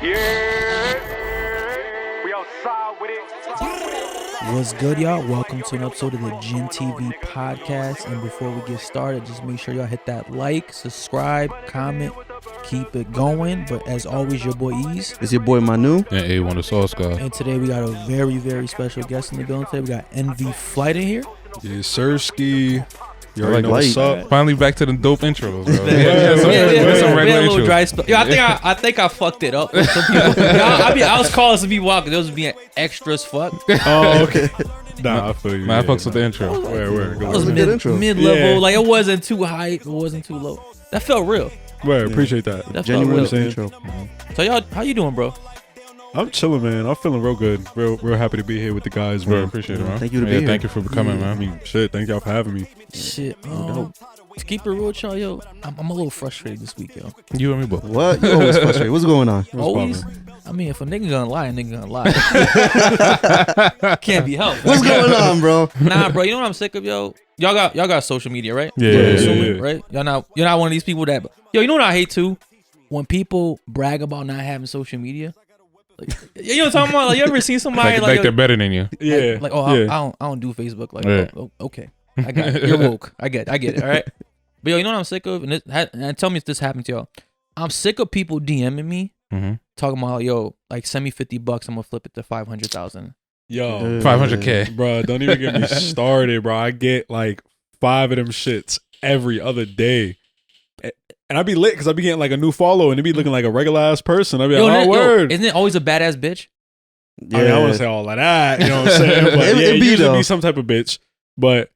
Yeah, we outside with it. What's good, y'all? Welcome to an episode of the GinTV podcast. And before we get started, just make sure y'all hit that like, subscribe, comment, keep it going. But as always, your boy EAZY. It's your boy Manu. And A1DasauceGod. And today we got a very, very special guest in the building. Today we got NV Flight in here. Yeah, Sirski. You Like already know what's light. up. Finally back to the dope intros, bro. We had some a regular little intros. dry spell. Yo, I think I fucked it up with some people. I was calling some people out because those was being extra as fuck. Oh, okay. Nah, I feel you. Man, I fucks with the intro. Where? It was a good intro. mid-level. Yeah. Like, it wasn't too high. It wasn't too low. That felt real. Where? Appreciate that. That felt Genuine real. intro. So y'all, how you doing, bro? I'm chilling, man. I'm feeling real good. Real happy to be here with the guys, Bro, bro. appreciate it, man. Thank you to be Yeah, here. thank you for coming, I man. mean, shit. Thank y'all for having me. Shit. To keep it real with y'all, yo, I'm a little frustrated this week, yo. You and me both. What? You always frustrated. What's going on? Always. I mean, if a nigga gonna lie, a nigga gonna lie. Can't be helped. What's going on, bro? Nah, bro. You know what I'm sick of, yo. Y'all got social media, right? Yeah, Yeah, Assuming, yeah. right? You're not one of these people that. Yo, you know what I hate too? When people brag about not having social media. Like, you know what I'm talking about? Like, you ever seen somebody Like yo, they're better than you. Yeah. like, oh, yeah. I don't do Facebook. Like, Yeah. oh, okay, I got it. You're woke. I get it. All right. But yo, you know what I'm sick of? And tell me if this happened to y'all. I'm sick of people DMing me Mm-hmm. talking about, yo, like send me $50. I'm gonna flip it to 500,000. Yo, 500K. bro, don't even get me started, bro. I get like 5 of them shits every other day. And I be lit because I be getting like a new follow and it be looking like a regular ass person. I be like, oh, word. Isn't it always a badass bitch? I mean, I wouldn't say all of that, you know what I'm saying? But It yeah, be usually though. be some type of bitch. But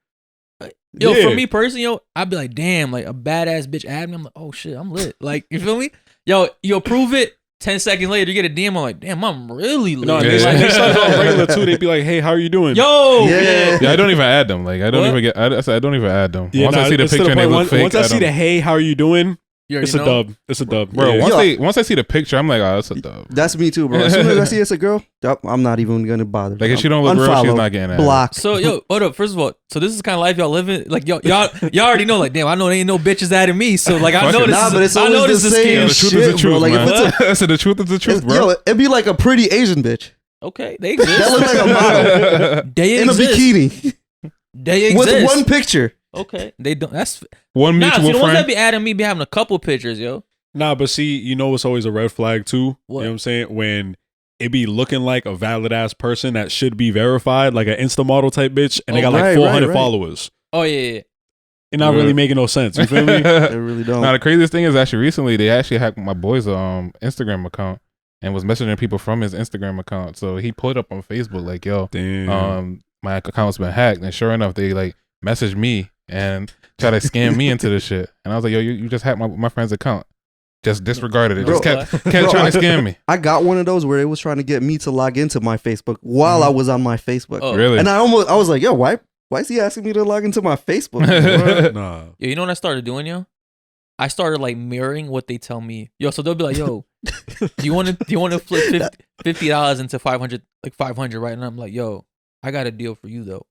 Yo, yeah. for me personally, yo, I'd be like, damn, like a badass bitch add me. I'm like, oh shit, I'm lit. Like, you feel me? Yo, you approve it. 10 seconds later, you get a DM. I'm like, damn, I'm really lit. No, Yeah. they start on regular too. They'd be like, "Hey, how are you doing?" Yo, Yeah. Yeah, I don't even add them. Like, I don't What? even get. I don't even add them. Yeah, Once I see the it's to picture and they point, look fake, once I see the "Hey, how are you doing?" you already It's a know? dub. It's a dub, Bro, Yeah. once I see the picture, I'm like, oh, that's a dub. That's me too, bro. As soon as I see it's a girl, I'm not even gonna bother. Like, if she don't look real, she's Unfollow, not getting added. block. So, yo, hold up. First of all, so this is the kind of life y'all living. Like, y'all already know. Like, damn, I know there ain't no bitches adding me. So, like, I Fuck know it. this. Nah, is, but it's I know always this the is same The scam. truth shit, is the truth, bro. Like, man. if it's I said the truth is the truth, bro. Yo, it'd be like a pretty Asian bitch Okay, they exist. that look like a model They in a exist. bikini They exist. with one picture. Okay, they don't. That's One nah. See, mutual the ones that friend. be adding me be having a couple pictures, yo. Nah, but see, you know what's always a red flag too? What? You know what I'm saying? When it be looking like a valid ass person that should be verified, like an Insta model type bitch, and they Oh, got like right, 400 right. followers. Oh yeah. It not really making no sense. You feel me? They really don't. Now the craziest thing is actually recently they actually hacked my boy's Instagram account and was messaging people from his Instagram account. So he put up on Facebook like, "Yo, Damn. my account's been hacked." And sure enough, they like messaged me and try to scam me into this shit. And I was like, "Yo, you just hacked my friend's account." Just disregarded it. Just Bro, kept trying to scam me. I got one of those where it was trying to get me to log into my Facebook while I was on my Facebook, Oh. Really? and I was like, yo, why is he asking me to log into my Facebook? Nah. Yo, you know what I started doing, yo? I started like mirroring what they tell me. Yo, so they'll be like, "Yo, do you want to flip $50 into 500, like 500, right?" And I'm like, "Yo, I got a deal for you though.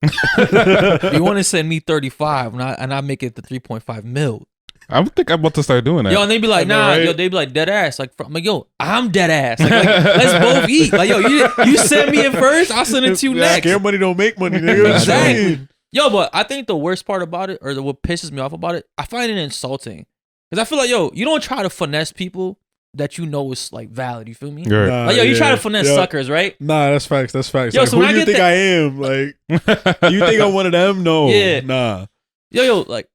You want to send me 35, and I make it to 3.5 mil." I think I'm about to start doing that. Yo, and they be like, I know, "Nah," right? yo, they be like, "Dead ass." Like, I'm like, "Yo, I'm dead ass. Like, let's both eat." Like, yo, you send me it first, I'll send it to you Yeah, next. Your money don't make money, nigga. What you Exactly. mean? Yo, but I think the worst part about it, or what pisses me off about it, I find it insulting. Because I feel like, yo, you don't try to finesse people that you know is like valid. You feel me? You're- Nah, Like, yo, you try yeah. to finesse Yeah. suckers, right? Nah, that's facts. That's facts. Yo, Like, so who when do I you get think that- I am? Like, you think I'm one of them? No. Yeah. Nah. Yo, like,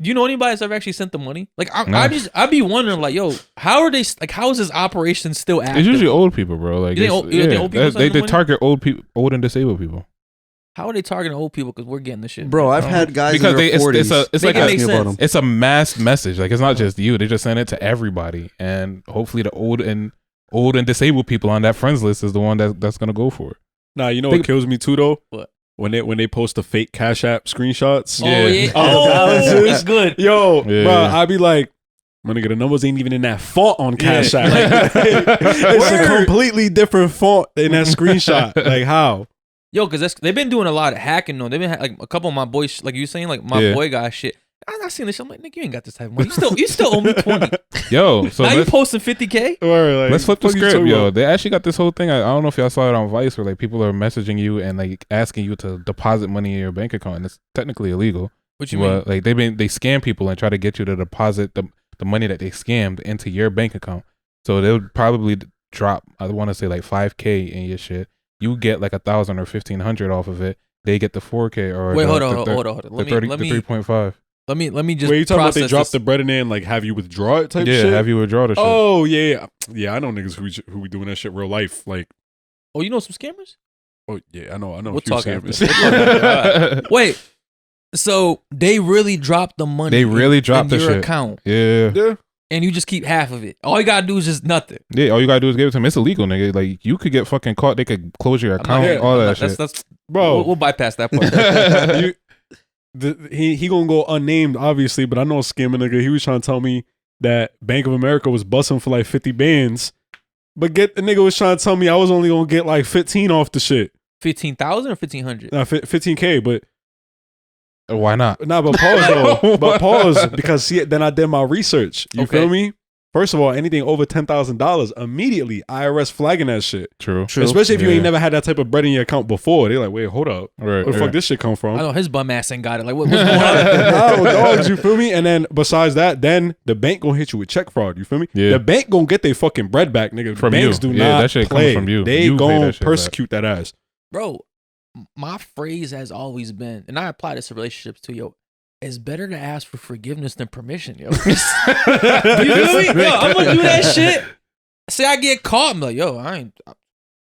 do you know anybody that's ever actually sent the money? Like, Nah. I be wondering, like, yo, how are they? Like, how is this operation still active? It's usually old people, bro. Like, You think it's- old- you think old people they send the money? target old people, old and disabled people. How are they targeting old people? Because we're getting this shit, Bro, man. I've had guys Because in their it's 40s. like Make it a make sense. it's a mass message. Like, it's not just you. They just send it to everybody, and hopefully the old and disabled people on that friends list is the one that's gonna go for it. Nah, you know Think- what kills me too though? What? When they post the fake Cash App screenshots. Oh yeah. Oh, Oh, balances. it's good. Yo, Yeah. bro, I be like, my nigga, the numbers ain't even in that font on Cash Yeah. App. It's a Word. completely different font in that screenshot. Like how? Yo, because they've been doing a lot of hacking though. They've been like a couple of my boys, like you saying, like my Yeah. boy got shit. I seen this shit. I'm like, nigga, you ain't got this type of money. You still owe me 20. Yo, so now you let's, posting 50K? let's flip the what you script, talking yo. about? They actually got this whole thing. I don't know if y'all saw it on Vice, where like people are messaging you and like asking you to deposit money in your bank account, and it's technically illegal. What you mean? Like they scam people and try to get you to deposit the money that they scammed into your bank account. So they'll probably drop, I want to say like 5K in your shit. You get like 1,000 or 1,500 off of it. They get the 4K or Wait, hold on. the 3.5. Let me just. Wait, you talking about they process drop this. the bread in there and like have you withdraw it type Yeah, shit? have you withdraw the shit? Oh yeah. I know niggas who be doing that shit real life. Like, Oh, you know some scammers? oh yeah, I know. We'll a few talk after. scammers. Wait. So they really dropped the money. They really dropped in the your shit. account, Yeah. Yeah. and you just keep half of it. All you gotta do is just nothing. Yeah, all you gotta do is give it to them. It's illegal, nigga. Like you could get fucking caught. They could close your I'm not- account, yeah, all I'm that not- shit. That's Bro, we'll bypass that part. he gonna go unnamed, obviously, but I know a scammer nigga. He was trying to tell me that Bank of America was busting for like 50 bands, but the nigga was trying to tell me I was only gonna get like 15 off the shit. 15,000 or 1,500? 15K, but Why not? nah, but pause though. But pause because then I did my research. You Okay. feel me? First of all, anything over $10,000, immediately IRS flagging that shit. True. Especially if you Yeah. ain't never had that type of bread in your account before. They're like, wait, hold up. Right. Where the fuck this shit come from? I know his bum ass ain't got it. Like what's going on? No, dogs, you feel me? And then besides that, then the bank gonna hit you with check fraud. You feel me? Yeah. The bank gonna get their fucking bread back, nigga. From Banks you. do Yeah, not that shit play. coming from you. They You pay gonna that shit persecute that ass. Bro, my phrase has always been, and I apply this to relationships too, yo. It's better to ask for forgiveness than permission, yo. You feel me? Yo, I'm gonna do that shit. Say I get caught, I'm like, yo,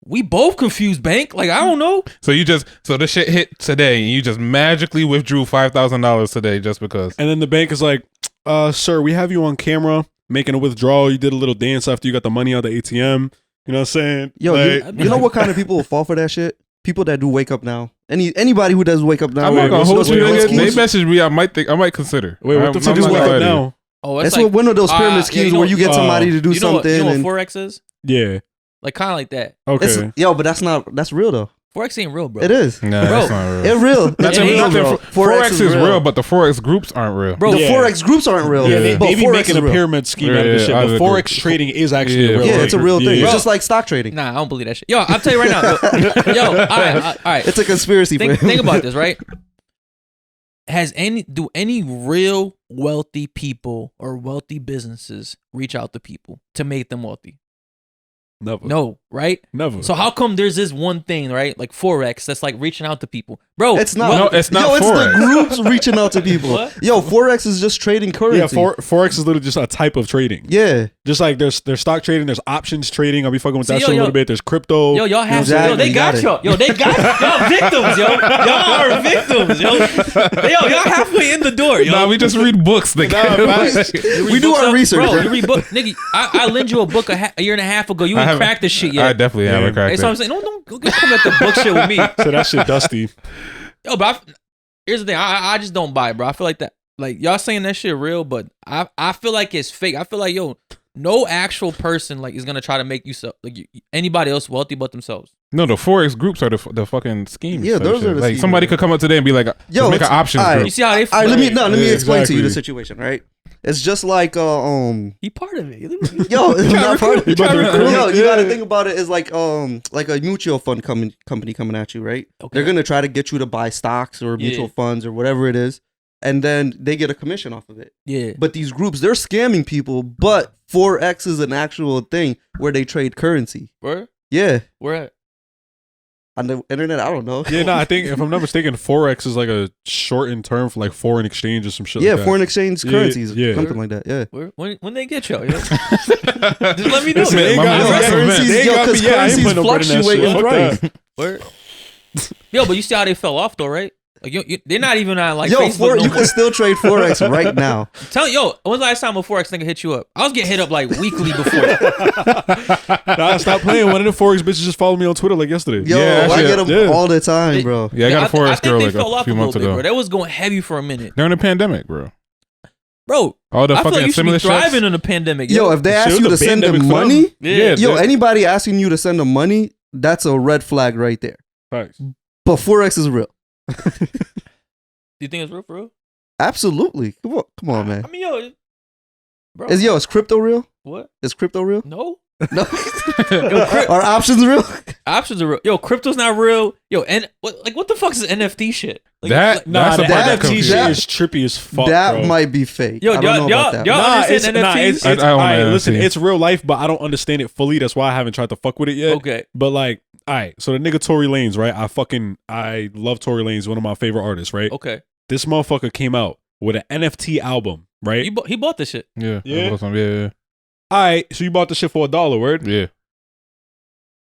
we both confused, bank. Like, I don't know. So the shit hit today, and you just magically withdrew $5,000 today just because. And then the bank is like, sir, we have you on camera making a withdrawal. You did a little dance after you got the money out of the ATM. You know what I'm saying? Yo, Like, you know what kind of people will fall for that shit? People that do Wake Up Now. Anybody who does Wake Up Now. I'm not gonna what's hold those you. pyramid Nigga. They schemes? message me. I might consider. Wait, what the fuck I'm is not Wake gonna Up lie to you. Now? Oh, That's what one of those pyramid schemes where you get somebody to do you know something. You know and what Forex is? Yeah. Like, kind of like that. Okay. but that's real though. Forex ain't real, bro. It is. Nah, Bro, that's not real. It's real. It's Nothing- real, nothing bro. Forex is real, but the Forex groups aren't real. Bro, The Yeah. Forex groups aren't real. Yeah, but they be Forex making is a real. pyramid scheme out of Yeah, this shit. I But agree. Forex trading is actually Yeah. a real Yeah, thing. it's a real thing. Yeah. It's just like stock trading. Nah, I don't believe that shit. Yo, I'll tell you right now. Yo, all right. It's a conspiracy. Think about this, right? Do any real wealthy people or wealthy businesses reach out to people to make them wealthy? Never. No, right? Never. So how come there's this one thing, right? Like Forex that's like reaching out to people. Bro, It's not. No, it's not Yo, it's Forex. the groups reaching out to people. What? Yo, Forex is just trading currency. yeah, Forex is literally just a type of trading. Yeah. Just like there's stock trading, there's options trading. I'll be fucking with See, that yo, shit a yo. little bit. There's crypto. Yo, y'all have Exactly, yo, they you got got y'all. Yo, they got y'all victims, yo. Y'all are victims, yo. Yo, y'all halfway in the door, yo. Nah, we just read books. Nah, facts. You read we do books our up? research, bro. bro. You read book, nigga. I lend you a book a year and a half ago. You I ain't haven't- cracked this shit I yet. definitely Yeah. haven't cracked That's what I'm it. saying. Don't come at the book shit with me. So that shit dusty. Yo, but here's the thing. I just don't buy it, bro. I feel like that. Like y'all saying that shit real, but I feel like it's fake. I feel like no actual person like is gonna try to make you so like anybody else wealthy but themselves. No, the Forex groups are the fucking schemes. Yeah, type those shit. are the like schemes. somebody could come up today and be like, Yo, make an it's- options alright. You group. see how they? All right, let me Yeah, explain to you the exactly. situation, right? It's just like He part of it. yo, it's not part of it. trying to recruit? Yo, you Yeah. gotta think about it as like a mutual fund company coming at you, right? Okay. They're gonna try to get you to buy stocks or Yeah. mutual funds or whatever it is, and then they get a commission off of it. Yeah. But these groups, they're scamming people. But Forex is an actual thing where they trade currency. Where? Yeah, Where at? on the internet. I don't know. Yeah, no, I think if I'm not mistaken, Forex is like a shortened term for like foreign exchange or some shit. Yeah, like that. foreign exchange Yeah, currencies, yeah. something like that. Yeah. Where? When they get y'all? Just let me know. Listen, they yo. ain't got Yo, me. currencies, They yo, got 'cause me. Yeah, I ain't currencies putting no bread in that fluctuate shit. in Fuck price. that. Where? Yo, but you see how they fell off though, right? Like they're not even on like Yo, Facebook. you No can more. still trade Forex right now. When's the last time a Forex nigga hit you up? I was getting hit up like weekly before. Nah, stop playing. One of the Forex bitches just followed me on Twitter like yesterday. Yo, Yeah, I actually, get them yeah. all the time, bro. Yeah, I got a I Forex think girl they like fell a off few little months bit, ago. bro. That was going heavy for a minute, During the pandemic, bro. bro. All the I feel fucking like you should be stimulus checks. thriving in a pandemic. Yo, if they Shit ask was you a to send them pandemic for them. money, yeah, yo, dude. anybody asking you to send them money, that's a red flag right there. Facts. But Forex is real. do you think it's real for real? Absolutely. Come on, man. I mean, yo, bro. Is crypto real? What? Is crypto real? No. No. Are options real? Options are real. Yo, crypto's not real. Yo, and what the fuck is NFT shit? Like, That's Nah, the the part that NFT confused shit me. is trippy as fuck. That bro. might be fake. Yo, I don't know about that. y'all Nah, it's understand NFTs? it's I own alright, an listen, NFT. it's real life, but I don't understand it fully. That's why I haven't tried to fuck with it yet. Okay. But like, all right, so the nigga Tory Lanez, right? I love Tory Lanez, one of my favorite artists, right? Okay. This motherfucker came out with an NFT album, right? He bought this shit. Yeah. Yeah. Yeah. All right, so you bought the shit for $1, word? Yeah.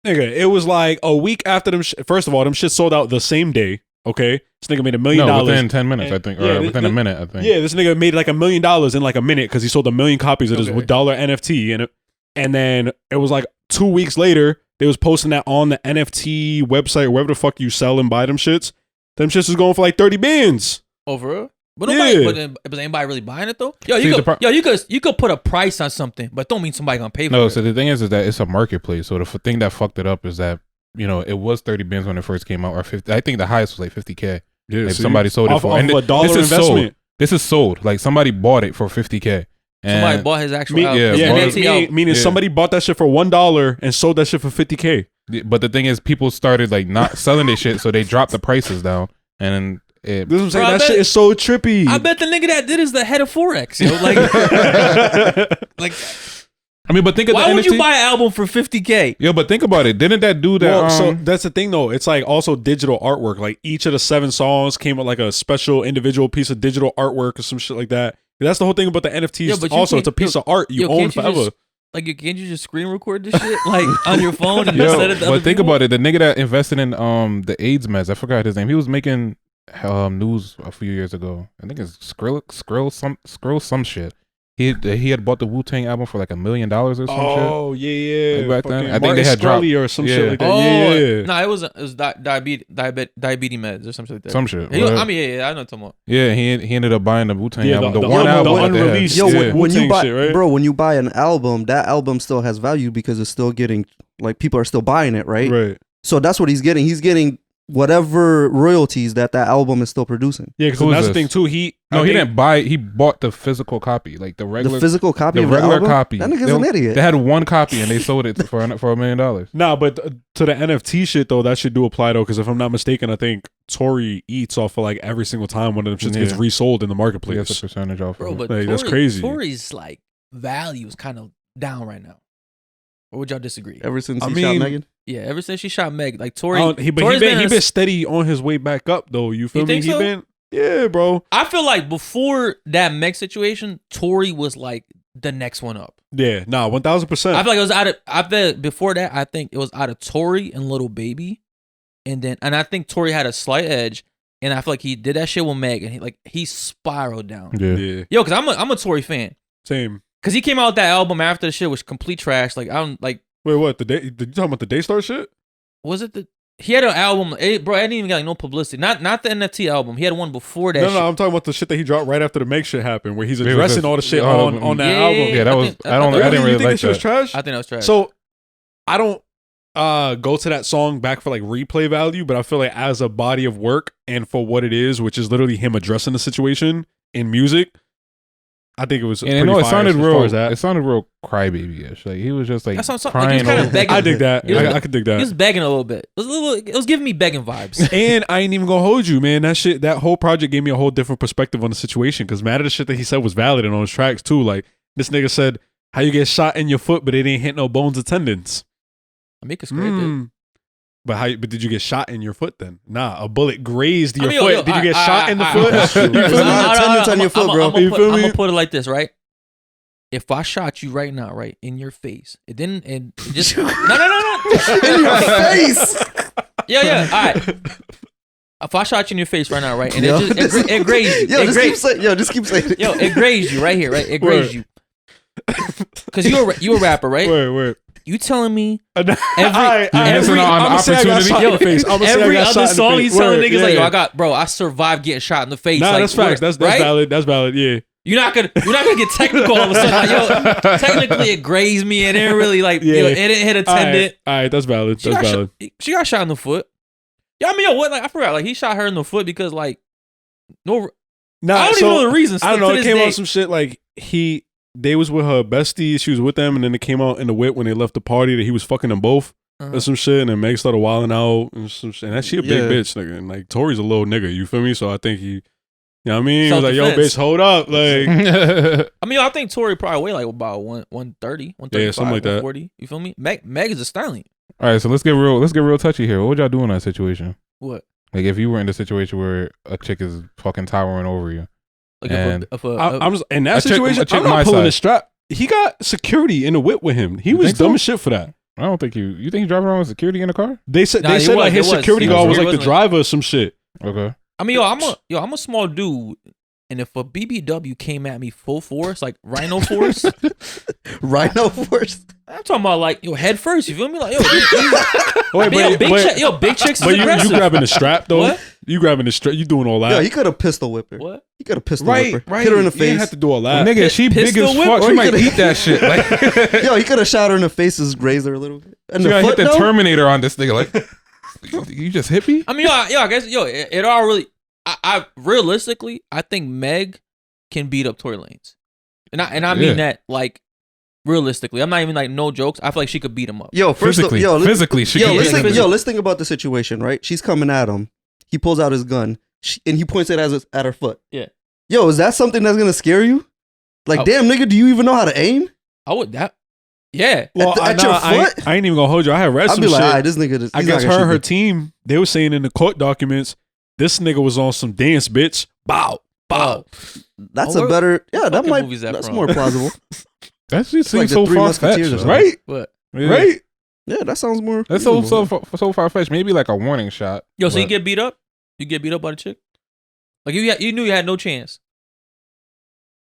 Nigga, it was like a week after them. First of all, them shit sold out the same day. Okay, this nigga made $1 million. No, within 10 minutes, I think. Yeah, Or within a minute, I think. Yeah, this nigga made like $1 million in like a minute because he sold 1 million copies of his Okay. dollar NFT, and then it was like 2 weeks later they was posting that on the NFT website, wherever the fuck you sell and buy them shits. Them shits is going for like 30 bands. Over. But Yeah. nobody, but anybody really buying it though? Yo, See, you could put a price on something, but don't mean somebody gonna pay for No, it. so the thing is that it's a marketplace. So the thing that fucked it up is that, it was 30 bins when it first came out, or 50. I think the highest was like 50K. Yeah, If somebody sold it for off and of a dollar this is investment. sold. This is sold. Like somebody bought it for 50K. Somebody And bought his actual Me- album. yeah, His Yeah, bought NFT album. meaning Yeah. somebody bought that shit for $1 and sold that shit for 50K. but the thing is, people started like not selling this shit, so they dropped the prices down, and it, This is what I'm saying. Bro, I That bet- shit is so trippy. I bet the nigga that did is the head of Forex. Yo, like I mean, but think of why the would NFT. you buy an album for 50K? Yo, but think about it. Didn't that do that? Well, so that's the thing though. It's like also digital artwork. Like each of the 7 songs came with like a special individual piece of digital artwork or some shit like that. That's the whole thing about the NFTs. Yeah, but you also, can't- it's a piece yo- of art you yo, own can't you forever. just- can't you just screen record this shit like on your phone and just Yo, send it to but other think people? about it. The nigga that invested in the AIDS meds, I forgot his name. He was making news a few years ago. I think it's Skrill some shit. He had bought the Wu-Tang album for like $1 million or some shit. Oh yeah. Like back then? Fucking I think Martin they had dropped- Scully or some shit Yeah. like that. Oh, Yeah. no, it was diabetes meds or something like that. Some shit. He- whatever. I mean, yeah, I know what you're talking about. Yeah, he ended up buying the Wu-Tang Yeah, album. the The one album, album the that they had. unreleased. Yo, Yeah. when you Wu-Tang buy, shit, right? bro, when you buy an album, that album still has value because it's still getting like people are still buying it, right? Right. So that's what he's getting. He's getting whatever royalties that album is still producing. Yeah, because Who is that's the this? thing too. He Didn't buy. He bought the physical copy, like the regular. The physical copy the of regular the album? copy. That nigga's they, an idiot. They had one copy and they sold it for $1 million. Nah, but to the NFT shit though, that should do apply though. Because if I'm not mistaken, I think Tory eats off of like every single time one of them shits gets Yeah. resold in the He marketplace. gets a percentage off. Bro, of it. but Like, that's crazy. Tory's like value is kind of down right now. Or would y'all disagree? Ever since I he shot mean, Megan. Yeah, ever since she shot Meg, like I Tory. don't- he Tory's been in a- steady on his way back up though. You feel You me? think so? Yeah, bro. I feel like before that Meg situation, Tory was like the next one up. Yeah, nah, 1000%. I feel like it was out of. I bet before that, I think it was out of Tory and Little Baby, and I think Tory had a slight edge, and I feel like he did that shit with Meg, and he spiraled down. Yeah. Yeah, Yo, because I'm a Tory fan, same. because he came out with that album after the shit was complete trash. Like I don't like. Wait, what? Did you talking about the Daystar shit? Was it the? He had an album, bro. I didn't even get like no publicity. Not the NFT album. He had one before that. No, shit. no, I'm talking about the shit that he dropped right after the Meg shit happened, where he's Yeah, addressing because- all the shit oh, on that yeah, album. Yeah, that I was. think- I don't. I Really? didn't You really think like this shit was that. trash? I think that was trash. So I don't go to that song back for like replay value, but I feel like as a body of work and for what it is, which is literally him addressing the situation in music, I think it was And pretty it fire sounded as far real. as that. It sounded real crybaby-ish. Like he was just like That's what I'm saying. crying. Like, he was kinda over- begging. I dig that. He was- I could dig He that. was begging a little bit. It was giving me begging vibes. And I ain't even gonna hold you, man. That whole project gave me a whole different perspective on the situation. Because mad at the shit that he said was valid and on his tracks too. Like this nigga said, "How you get shot in your foot, but it ain't hit no bones or tendons." I mean, it's great. But did you get shot in your foot then? Nah, a bullet grazed your I mean, foot. yo, Did you get I- shot in the I- foot? That's true. You There's feel a me? lot of tendons on your foot, bro. You feel I'm me? gonna put it like this, right? If I shot you right now, right in your face, it didn't. It just no. In your face. Yeah. All right. If I shot you in your face right now, right, and Yo, it grazed you. Yo, It just grazed- keep saying it. Yo, it grazed you right here, right? It grazed you. Cause you a rapper, right? Wait. You telling me Every missing out on opportunity. Yo, every other song he's telling niggas like, yo, yeah. I survived getting shot in the face. Nah, like, that's facts. That's right? valid. That's valid. Yeah. You're not gonna get technical all of a sudden. Like, yo, technically it grazed me and it didn't really like, Yeah. yo, it didn't hit a tendon. All right. That's valid. She That's got valid. She got shot in the foot. Yeah, I mean, yo, what? Like, I forgot. Like, he shot her in the foot because, like, no. Nah, I don't so, even know the reason. I don't to know. It this came day. out some shit like they was with her bestie. She was with them, and then it came out in the whip when they left the party that he was fucking them both or some shit. And then Meg started wilding out and some shit. And that she a big bitch, nigga. And like Tori's a little nigga. You feel me? So I think he, you know what I mean? He was like, yo, Self-defense. bitch, hold up, like. I mean, I think Tory probably weigh like about 130, 135, Yeah, something like that. 140. You feel me? Meg is a stallion. All right, so let's get real touchy here. What would y'all do in that situation? What? Like if you were in the situation where a chick is fucking towering over you. Like And I'm just, in that a chick situation, my I'm not pulling size. the strap. He got security in the whip with him. He You was think dumb so? as shit for that. I don't think you think he's driving around with security in the car? They said Nah, he was, like his it was. security He guard was. was He like the was. driver or some shit. Okay. I mean, I'm a small dude, and if a BBW came at me full force, like rhino force, Rhino force. I'm talking about like head first. You feel me? Like big chicks is But you aggressive. grabbing the strap though. What? You grabbing the strap. You doing all that. Yo, he could have pistol whipped her. What? He could have pistol right, whipped her. right. Hit her in the You didn't face. have to do all Well, that. nigga, she big pistol as whip, fuck. or She he might coulda- eat that shit. Like Yo, he could have shot her in the face, just grazed her a little bit. And she the gotta hit foot, the though? Terminator on this nigga. Like you just hit me? I mean, I guess it all really. I realistically, I think Meg can beat up Tory Lanez, and I mean that like realistically. I'm not even like no jokes. I feel like she could beat him up. Yo, first of, Physically, she yo, can let's beat think, him. let's think about the situation, right? She's coming at him. He pulls out his gun, and he points it at her foot. Yeah. Yo, is that something that's gonna scare you? Like, Oh. damn, nigga, do you even know how to aim? I would that. Yeah. Well, At your foot? I ain't even gonna hold you. I had read I'd some be like, shit. alright, this nigga. I he's guess not gonna her and her shoot team, they were saying in the court documents, this nigga was on some dance, bitch. Bow, bow. me. That's Oh, a better. Yeah, that fucking might. movie is that That's from? more plausible. That shit seems like the so Three far Musketeers fetched, or Right? But Right? Yeah, that sounds more. That's so reasonable. so far fetched. Maybe like a warning shot. yo, so you but- get beat up? You get beat up by the chick? Like you knew you had no chance.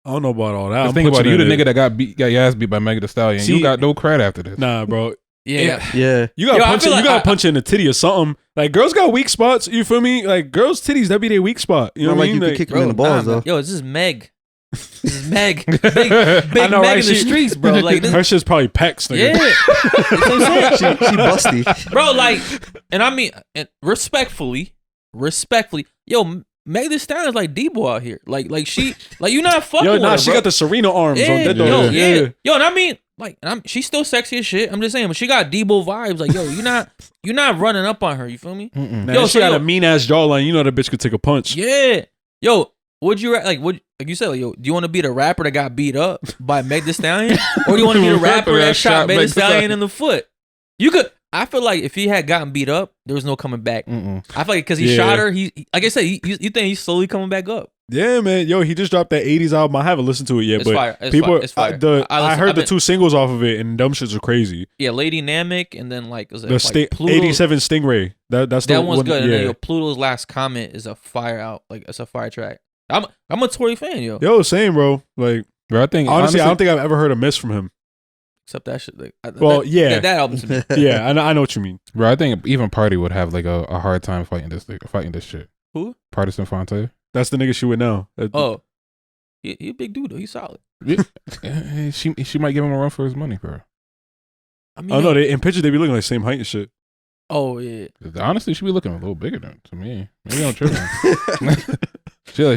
I don't know about all that. Just I'm think about it. putting You the in nigga that got your ass beat by Megan Thee Stallion. See- You got no credit after this. Nah, bro. Yeah. Yeah. You gotta Yo, I punch it. feel You like gotta I- punch it in the titty or something. Like girls got weak spots. You feel me? Like girls' titties, that be their weak spot. You know Not what I like mean? you could Like, kick him in the balls Nah, though. yo, this is Meg. This is Meg. Big I know, Meg right? in the She- streets, bro. Like this. her shit's probably pecs. Nigga. Yeah. That's what I'm saying. She busty. Bro, like, and I mean, and respectfully, yo, Meg Thee Stallion's like D-boy out here. Like she, like you not fucking Yo, with nah, her, she bro. got the Serena arms yeah, on that yo, though. yeah. Yo, and I mean, like, and she's still sexy as shit. I'm just saying, but she got Debo vibes. Like, yo, you're not running up on her. You feel me? Mm-mm. Nah, Yo, she so got yo- a mean ass jawline. You know that bitch could take a punch. Yeah. Yo, would you like you said, like, yo, do you want to be the rapper that got beat up by Meg Thee Stallion, or do you want to be the rapper that shot Meg Thee Stallion in the foot? You could. I feel like if he had gotten beat up, there was no coming back. Mm-mm. I feel like because he Yeah. shot her, he like I said, you think he's slowly coming back up? Yeah, man. Yo, he just dropped that 80s album. I haven't listened to it yet, It's but fire. It's people, fire. It's fire. I heard the 2 singles off of it, and them shits are crazy. Yeah, Lady Namek, and then like was it The like Pluto? 87 Stingray. That's the That one's one, good. And Yeah. then yo, Pluto's last comment is a fire out. Like it's a fire track. I'm a Tory fan, yo. Yo, same, bro. Like Bro, I think honestly, I don't think I've ever heard a miss from him. Except that shit. Like, Well, yeah. that album to me. Yeah, I know what you mean. Bro, I think even Party would have like a hard time fighting this shit. Who? Partisan Fonte. That's the nigga she with now. Oh, he a big dude though. He's solid. She might give him a run for his money, bro. I mean, Oh no, in pictures they be looking like same height and shit. oh yeah. Honestly, she be looking a little bigger than to me. Maybe I'm tripping.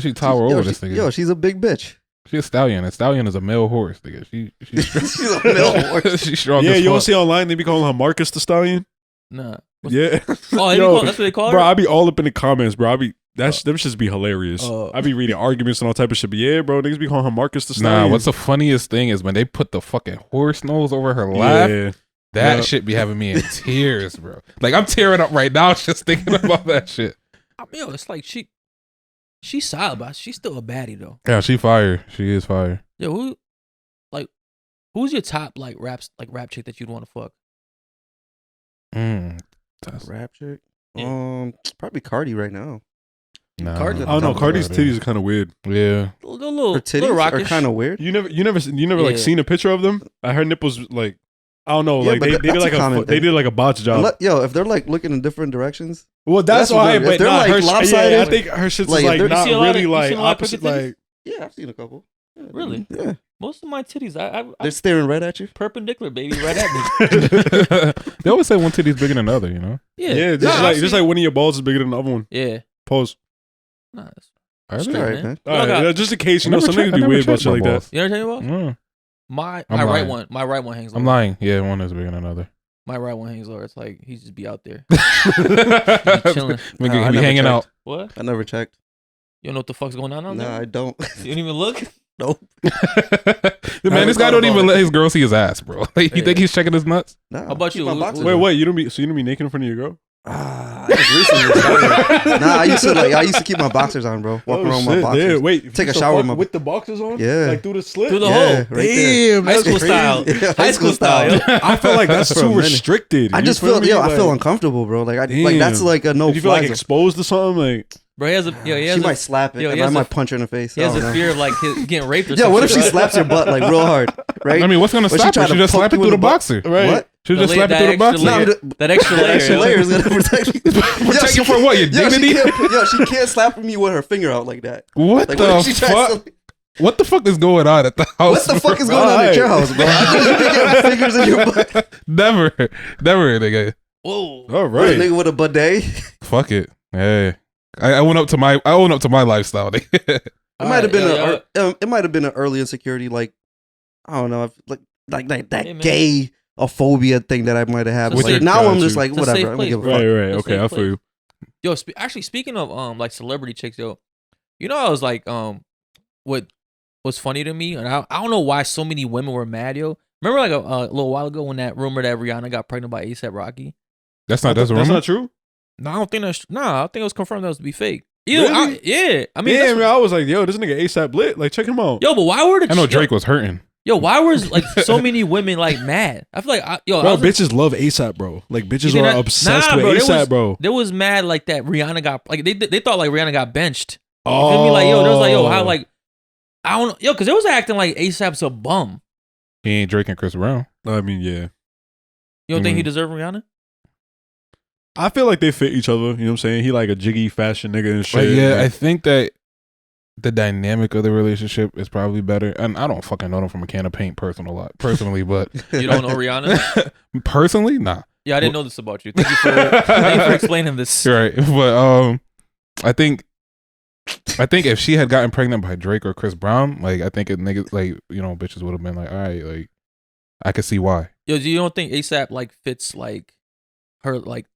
she tower over this nigga. Yo, she's a big bitch. She a stallion. A stallion is a male horse, nigga. She's She's a male horse. she's strong Yeah, as you don't fuck. see online they be calling her Marcus the Stallion. Nah. Yeah. Oh, Yo, that's what they call her. bro, I be all up in the comments, bro. Them shits be hilarious. Oh. I be reading arguments and all type of shit. But yeah, bro, niggas be calling her Marcus the Stallion. Nah, what's the funniest thing is when they put the fucking horse nose over her laugh. Yeah. That Yeah. shit be having me in tears, bro. Like I'm tearing up right now just thinking about that shit. I mean, yo, it's like she's solid, but she's still a baddie though. Yeah, she fire. She is fire. Yo, who's your top like rap chick that you'd want to fuck? That's, Rap chick. Yeah. Probably Cardi right now. nah, Cardi- I don't know. Cardi's titties are kind of weird. Yeah. Little Her titties little are rockish. kind of weird. You never like Yeah. seen a picture of them? Her nipples like I don't know. Yeah, Like but they that's did a like common they thing. did like a botch job. Yo, if they're like looking in different directions, Well, that's That's why. what But if they're, nah, like, her lopsided, yeah, I think her shit's like, like if they're- not You see a lot of- really you like seen a lot of opposite. crooked titties? Like yeah, I've seen a couple. Yeah, Really? Yeah, Most of my titties, I they're staring right at you. perpendicular, baby, right at me. They always say one titty's bigger than the other, you know? Yeah, yeah, Nah, I just see- like one of your balls is bigger than the other one. yeah. Pose. Nah, Are Straight, they? All right, man. man. All right, got- just in case, I some never niggas be checked weird about shit my like that. balls. You know what I'm talking about? Mm, My I'm right lying. one, my right one hangs lower. I'm lying. Yeah, one is bigger than another. My right one hangs lower. It's like he just be out there. Chilling. We Nah, I be never hanging checked. out. What? I never checked. You don't know what the fuck's going on out Nah, I there? don't. You didn't even look. Nope. Man, never this guy thought don't about even it. let his girl see his ass, bro. Like, you Yeah. think he's checking his nuts? Nah, How about keep you? my Who- boxers who- on. Wait, you don't be naked in front of your girl? I just recently started. Nah, I used to keep my boxers on, bro. Walk around with my boxers. Yeah, wait, Take you a so shower fuck with the boxers on? Yeah. Like through the slit? Through the Yeah, hole. right there. Damn, High that's school crazy. style. Yeah, High school style. Yo. I feel like that's For a too minute. restricted. I You just feel feel, me? I feel Like, uncomfortable, bro. Like that's damn. like a no Did you feel fly like zone. exposed to something? Like, Bro, he has a yo. He has She a, might slap it, yo, he and I has might a- punch her in the face. he has I a don't know. fear of like getting raped or Yeah, something. what if she slaps your butt like real hard, right? I mean, what's gonna Or she stop her? tried She to just poke slap it you through in the the butt. boxer. right? What? She just slap it through the boxer. layer. That extra That layer. extra yo. layer is gonna protect me. Protect you from what? Your dignity? She can't slap me with her finger out like that. What Like, the what if she tries fuck? to? What the fuck is going on at the house? What the fuck is bro? going on at your house, bro? I know you be getting fingers in your butt. Never, nigga. Whoa. All What, a right. nigga with a bidet. Fuck it. Hey, I own up to my lifestyle. Nigga. It might have been it might have been an early insecurity, like I don't know, like that Hey, man. gay phobia thing that I might have had. It's a Like safe- now I'm got just you. like It's a whatever. safe I don't place, give a bro. fuck. Right, right. That's Okay, like I feel you. Yo, actually, speaking of like celebrity chicks, yo, you know, I was like, what was funny to me, and I don't know why so many women were mad, yo. Remember like a little while ago when that rumor that Rihanna got pregnant by A$AP Rocky? That's not. That's a That's rumor. not true. No, I don't think that's. Nah, I think it was confirmed that was to be fake. Either, Really? yeah. I mean, Damn, that's man, I was like, yo, this nigga ASAP lit. Like, check him out. yo, but why were the I know Drake was hurting. Yo, why was like so many women like mad? I feel like I Bro, was, bitches love ASAP, bro. Like, bitches think are that- obsessed Nah, with bro, there ASAP, was- bro. There was mad like that Rihanna got like they thought like Rihanna got benched. You feel me? Like yo, there was like yo, how like I don't know, yo, because it was acting like ASAP's a bum. He ain't Drake and Chris Brown. I mean, yeah. You don't think he Mhm. deserved Rihanna? I feel like they fit each other. You know what I'm saying? He like a jiggy fashion nigga and shit. But yeah, I Like, think that the dynamic of the relationship is probably better. And I don't fucking know them from a can of paint personally, but You don't know Rihanna? personally, nah. Yeah, I didn't know this about you. Thank you for explaining this. Right. But I think if she had gotten pregnant by Drake or Chris Brown, like I think niggas like, you know, bitches would have been like, all right, like I could see why. Yo, do you don't think ASAP like fits like her like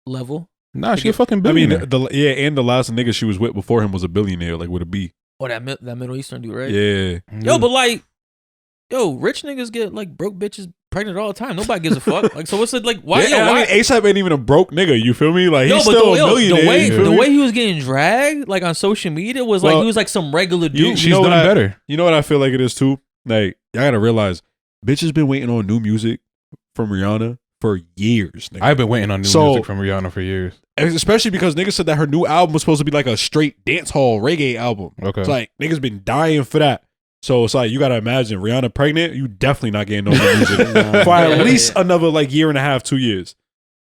level? Nah, she a fucking I mean, billionaire. and the last nigga she was with before him was a billionaire, like with a B. Or that Middle Eastern dude, right? Yeah. Yo, but like, yo, rich niggas get like broke bitches pregnant all the time. Nobody gives a fuck. Like, so what's it like? Why? Yeah, yo, I why? mean, ASAP ain't even a broke nigga. You feel me? Like, Yo, he's but still a the millionaire. way you feel the me? way he was getting dragged like on social media was like Well, he was like some regular dude. She's know done what better. You know what I feel like it is too? Like, y'all gotta realize, bitches been waiting on new music from Rihanna for years. Nigga. I've been waiting on new music from Rihanna for years. Especially because niggas said that her new album was supposed to be like a straight dance hall reggae album. Okay. It's like niggas been dying for that. So it's like you gotta imagine Rihanna pregnant, you definitely not getting no new music Nah. for at Yeah, least yeah. another like year and a half, 2 years.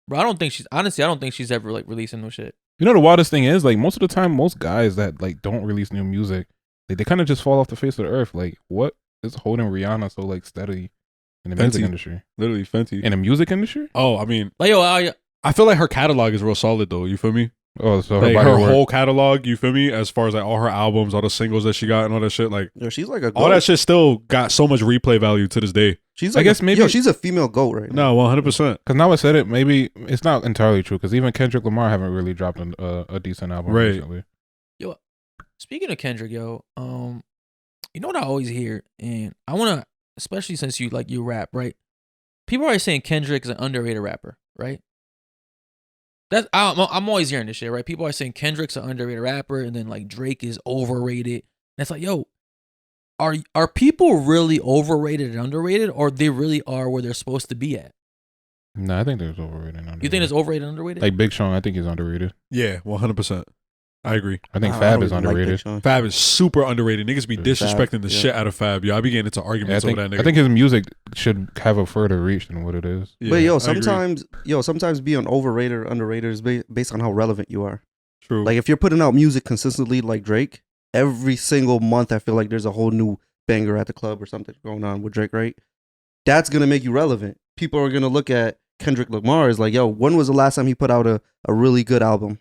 Bro, I don't think she's ever like releasing no shit. You know the wildest thing is, like, most of the time, most guys that like don't release new music, like, they kind of just fall off the face of the earth. Like, what is holding Rihanna so like steady in the music Fenty. industry? Literally Fenty. Mm. In the music industry? Oh, I mean, Like yo, I feel like her catalog is real solid though. You feel me? Oh, so Like body her of work. whole catalog. You feel me? As far as like all her albums, all the singles that she got, and all that shit. Like Yo, she's like a goat. all that shit still got so much replay value to this day. She's I like guess maybe- she's a female goat right now. No, 100%. Because now I said it, maybe it's not entirely true. Because even Kendrick Lamar haven't really dropped a decent album Right. recently. speaking of Kendrick, yo, you know what I always hear, and I wanna, especially since you rap, right? People are always saying Kendrick is an underrated rapper, right? I'm always hearing this shit, right? People are saying Kendrick's an underrated rapper, and then like Drake is overrated. And it's like, yo, are people really overrated and underrated, or they really are where they're supposed to be at? No, I think there's overrated and underrated. You think it's overrated and underrated? like Big Sean? I think he's underrated. Yeah, 100%. I agree. I think Nah, Fab don't is really like underrated. Big Sean. Fab is super underrated. Niggas be Fab, disrespecting the yeah. shit out of Fab. Yo, I be getting into Yeah, I arguments think over that nigga. I think his music should have a further reach than what it is. Yeah, But I yo, agree. sometimes being overrated or underrated is based on how relevant you are. True. Like if you're putting out music consistently like Drake, every single month I feel like there's a whole new banger at the club or something going on with Drake, right? That's gonna make you relevant. People are gonna look at Kendrick Lamar as like, yo, when was the last time he put out a really good album?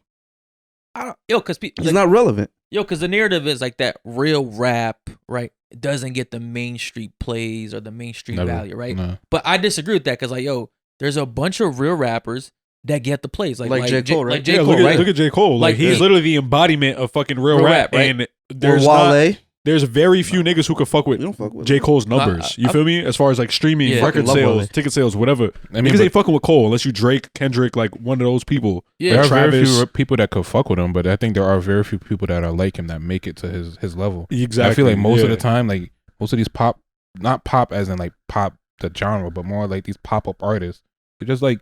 Because He's not relevant. Yo, because the narrative is like that real rap, right? It doesn't get the main street plays or the main street Never. value, right? No. But I disagree with that because, like, yo, there's a bunch of real rappers that get the plays, like J. Cole, right? Like J. Yeah, Cole, right? look at J. Cole. Like, Like, he's he- literally the embodiment of fucking real Real rap. rap, right? And Or there's Wale. there's very few niggas who could fuck with You don't fuck with J. him. Cole's numbers. You feel me? As far as like streaming, Yeah. record Fucking love sales, Wale. ticket sales, whatever. I mean, Niggas but ain't fucking with Cole unless you Drake, Kendrick, like one of those people. Yeah. there are Travis. very few people that could fuck with him, but I think there are very few people that are like him that make it to his level. Exactly. I feel like most of yeah. the time, like most of these pop, not pop as in like pop the genre, but more like these pop up artists, they're just like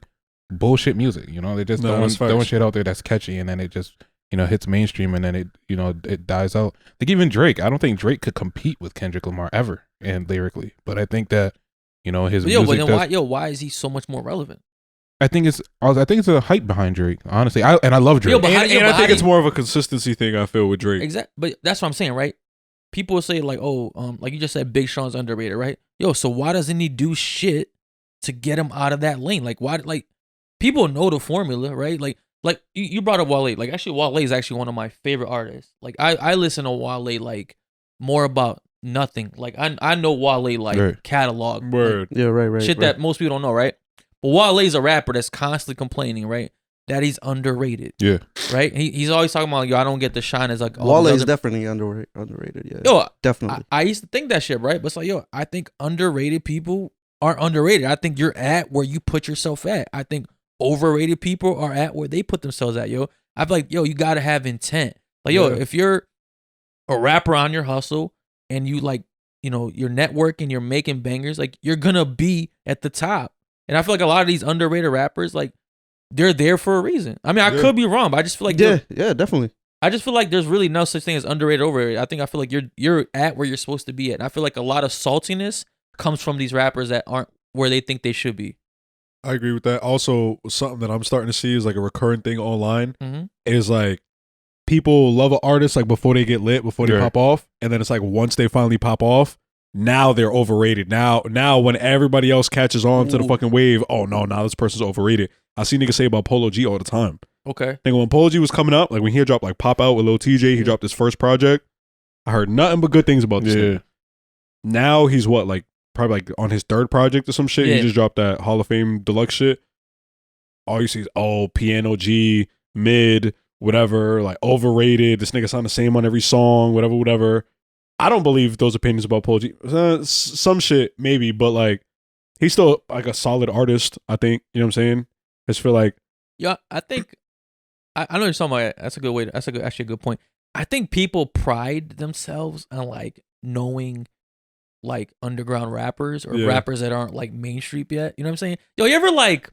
bullshit music. You know, they're just No, that's throwing facts. shit out there that's catchy, and then it just hits mainstream, and then it dies out. Like even Drake, I don't think Drake could compete with Kendrick Lamar ever, and lyrically, but I think that his Yo, but music. then Does, why is he so much more relevant? I think it's a hype behind Drake. Honestly, I love Drake. Yo, but how- And, yo, and but I think how it's do more of a consistency thing. I feel with Drake. Exactly, but that's what I'm saying, right? People will say like, oh, like you just said, Big Sean's underrated, right? Yo, so why doesn't he do shit to get him out of that lane? Like, why? Like, people know the formula, right? Like you brought up Wale. Like, actually, Wale is actually one of my favorite artists. Like, I listen to Wale like more about nothing. Like, I know Wale like Right. catalog, like, Word. Yeah, right. shit right. that most people don't know, right? But Wale's a rapper that's constantly complaining, right? That he's underrated, Yeah. right? He's always talking about, yo, I don't get the shine as like all Wale these is other- definitely underrated. Yeah, Yo, definitely. I used to think that shit, right? But it's like, yo, I think underrated people aren't underrated. I think you're at where you put yourself at. I think overrated people are at where they put themselves at, yo. I feel like, yo, you gotta have intent. Like, yo, Yeah. if you're a rapper on your hustle and you like, you're networking, you're making bangers, like you're gonna be at the top. And I feel like a lot of these underrated rappers, like, they're there for a reason. I mean, I Yeah. could be wrong, but I just feel like yeah, definitely. I just feel like there's really no such thing as underrated, overrated. I feel like you're at where you're supposed to be at. And I feel like a lot of saltiness comes from these rappers that aren't where they think they should be. I agree with that. Also, something that I'm starting to see is like a recurring thing online Mhm. is like people love an artist like before they get lit, before they Right. pop off, and then it's like once they finally pop off, now they're overrated. Now when everybody else catches on to the Ooh. fucking wave, oh no, now this person's overrated. I see niggas say about Polo G all the time. Okay. Think when Polo G was coming up, like when he had dropped like Pop Out with Lil TJ, he dropped his first project. I heard nothing but good things about this Yeah. nigga. Now he's what, like probably like on his third project or some shit. Yeah. He just dropped that Hall of Fame deluxe shit. All you see is Piano G, mid, whatever, like overrated. This nigga sound the same on every song, whatever. I don't believe those opinions about Polo G. Some shit maybe, but like he's still like a solid artist. I think, you know what I'm saying. I just feel like Yeah, I think I know you're talking about. That's a good way. Actually a good point. I think people pride themselves on like knowing like underground rappers or Yeah. rappers that aren't like mainstream yet. You know what I'm saying? Yo, you ever like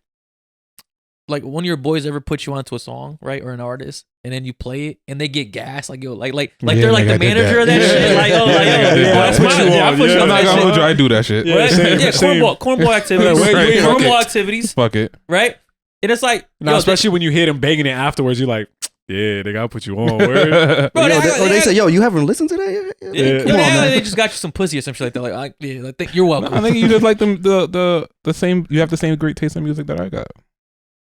one of your boys ever put you onto a song, right, or an artist, and then you play it and they get gas, like yo, like Yeah, they're like nigga, the I did manager that. of that Yeah. shit, like yo, Yeah, that's I put mine. you Yeah, I on, put you yeah. on I'm not that gonna shit. hold you. I do that shit. Yeah, Right? same, Yeah, same. cornball activities, Wait, fuck it. cornball activities, Fuck it. right? And it's like, now, yo, especially when you hear them banging it afterwards, you're like, yeah, they gotta put you on. Word. bro, They say, yo, you haven't listened to that yet? Yeah, Yeah. yo, Come on, man. they just got you some pussy or some shit like that. Like, yeah, I think you're welcome. I think you just like the same. You have the same great taste in music that I got.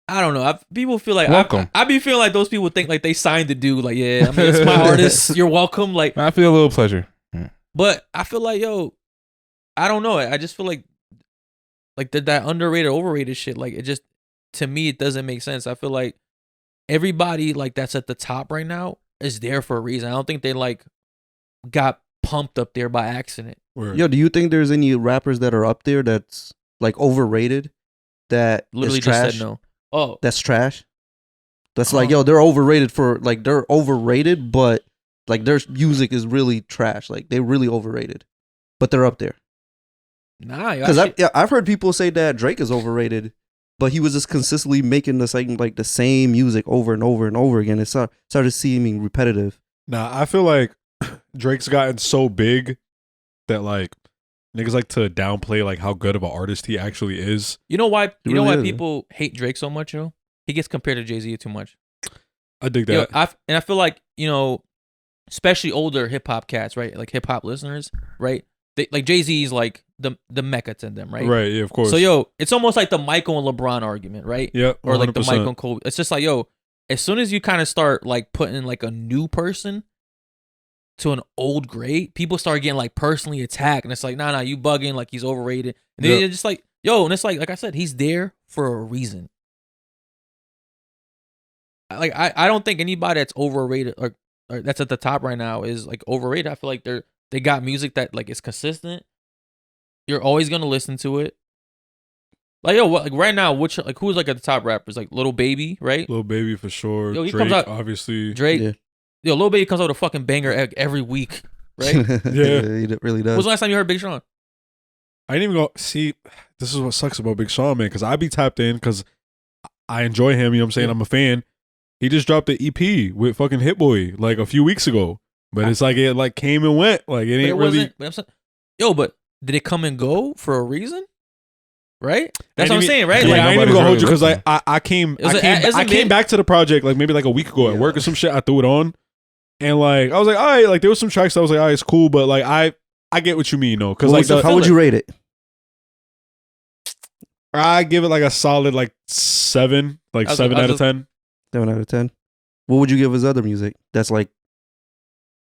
I don't know. People feel like Welcome. I be feeling like those people think like they signed the dude. Like, yeah, I mean, it's my artist. You're welcome. Like, I feel a little pleasure. but I feel like, yo, I don't know. I just feel like that underrated, overrated shit. Like, it just, to me, it doesn't make sense. I feel like everybody like that's at the top right now is there for a reason. I don't think they like got pumped up there by accident. Word. Yo, do you think there's any rappers that are up there that's like overrated that Literally is just trash? said no. Oh, That's trash. That's like, yo, they're overrated they're overrated, but like their music is really trash. Like they're really overrated, but they're up there. nah. Because I've heard people say that Drake is overrated, but he was just consistently making the same music over and over and over again. It started seeming repetitive. Nah, I feel like Drake's gotten so big that like niggas like to downplay like how good of an artist he actually is. You know why? You know really why is. people hate Drake so much? Yo, he gets compared to Jay-Z too much. I dig Yo, that. I feel like, especially older hip hop cats, right? Like hip hop listeners, right? They like Jay-Z is like the mecca to them, right? Right, yeah, of course. So yo, it's almost like the Michael and LeBron argument, right? Yep, Or like the 100%. Michael and Kobe. It's just like, yo, as soon as you kind of start like putting like a new person to an old great, people start getting like personally attacked, and it's like, nah, you bugging, like he's overrated. And they're just like, yo, and it's like I said, he's there for a reason. Like I don't think anybody that's overrated or that's at the top right now is like overrated. I feel like they got music that like is consistent. You're always gonna listen to it. Like yo, like right now, who's like at the top rappers? Like Lil Baby, right? Lil Baby for sure. Yo, he Drake, comes out, obviously. Drake. Yeah. Yo, Lil Baby comes out with a fucking banger every week, right? Yeah. He really does. When's the last time you heard Big Sean? I didn't even go see. This is what sucks about Big Sean, man, because I be tapped in because I enjoy him. You know what I'm saying? I'm a fan. He just dropped the EP with fucking Hit Boy like a few weeks ago, but it's like it like came and went. Like it ain't really. But did it come and go for a reason? Right? That's what I'm saying, right? Yeah, Like, I ain't even gonna hold you because listening. I came It was came back to the project like maybe like a week ago at work or some shit. I threw it on, and like I was like, all right, like there was some tracks that I was like, all right, it's cool, but like I get what you mean, though, because like how would you rate it? I give it like a solid like 7, like 7 out of 10. 7 out of 10. What would you give his other music? That's like,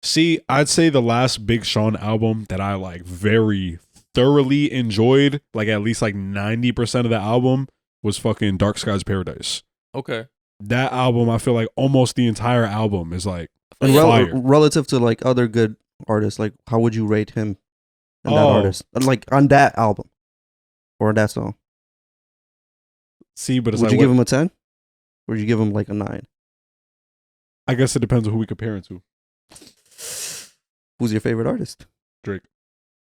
See, I'd say the last Big Sean album that I like very thoroughly enjoyed, like at least like 90% of the album, was fucking Dark Skies Paradise. okay. That album, I feel like almost the entire album is like and fire. relative to like other good artists, like how would you rate him and that Oh. artist? Like on that album or that song? See, but it's Would like you give him a 10? Or would you give him like a 9? I guess it depends on who we compare it to. Who's your favorite artist? Drake.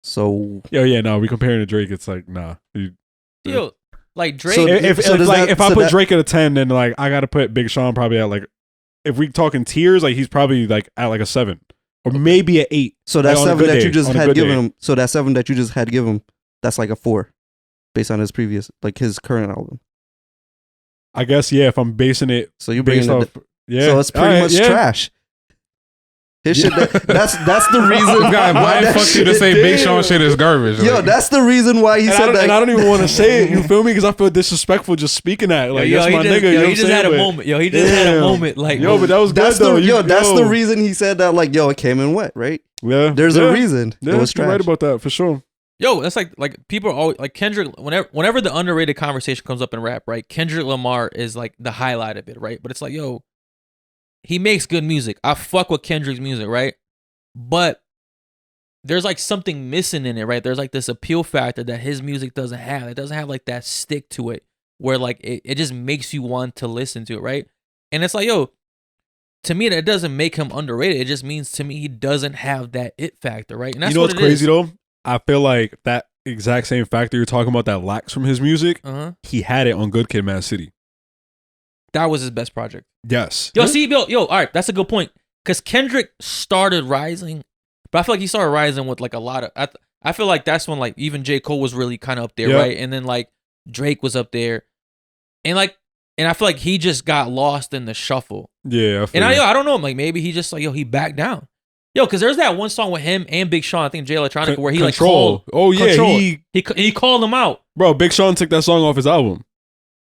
So Yeah, no, we comparing to Drake, it's like nah. Yo, like Drake. So- If I put that- Drake at a 10, then like I gotta put Big Sean probably at like, if we talking tiers, like he's probably like at like a 7 or maybe an 8. So that Like, on a 7 good that day, you just on a had good given day. him, so that 7 that you just had given him, that's like a 4 based on his previous, like his current album. I guess yeah. If I'm basing it So you're bringing based it, off, yeah. so it's pretty Alright, much yeah. trash. His shit, that's the reason. God, why why that fuck you to shit- say Big Sean shit is garbage? Yo, Like, that's the reason why he And, said that. and I don't even want to say it. You feel me? Because I feel disrespectful just speaking that. Like that's my nigga. You know he what just I'm had a saying? moment. Yo, he just had a Damn. moment. Like, Yo, but that was That's good though. that's the reason he said that. Like, yo, it came in wet, right? Yeah, There's yeah. a reason. Yeah, It was you're trash. right about that for sure. yo, that's like people are always like Kendrick. Whenever the underrated conversation comes up in rap, right? Kendrick Lamar is like the highlight of it, right? But it's like, yo, he makes good music. I fuck with Kendrick's music, right? But there's like something missing in it, right? There's like this appeal factor that his music doesn't have. It doesn't have like that stick to it where like it just makes you want to listen to it, right? And it's like, yo, to me, that doesn't make him underrated. It just means to me he doesn't have that it factor, right? And that's You know what what's it crazy is. though? I feel like that exact same factor you're talking about that lacks from his music, Uh-huh. he had it on Good Kid, Mad City. That was his best project. Yes. Yo, see, yo, all right, that's a good point. Because Kendrick started rising, but I feel like he started rising with like a lot of. I feel like that's when like even J. Cole was really kind of up there, Yeah. right? And then like Drake was up there, and I feel like he just got lost in the shuffle. Yeah. And I don't know, like maybe he just like he backed down. Yo, because there's that one song with him and Big Sean, I think Jay Electronica, where he Control. like called. Oh yeah, Control. He called him out. bro. Big Sean took that song off his album.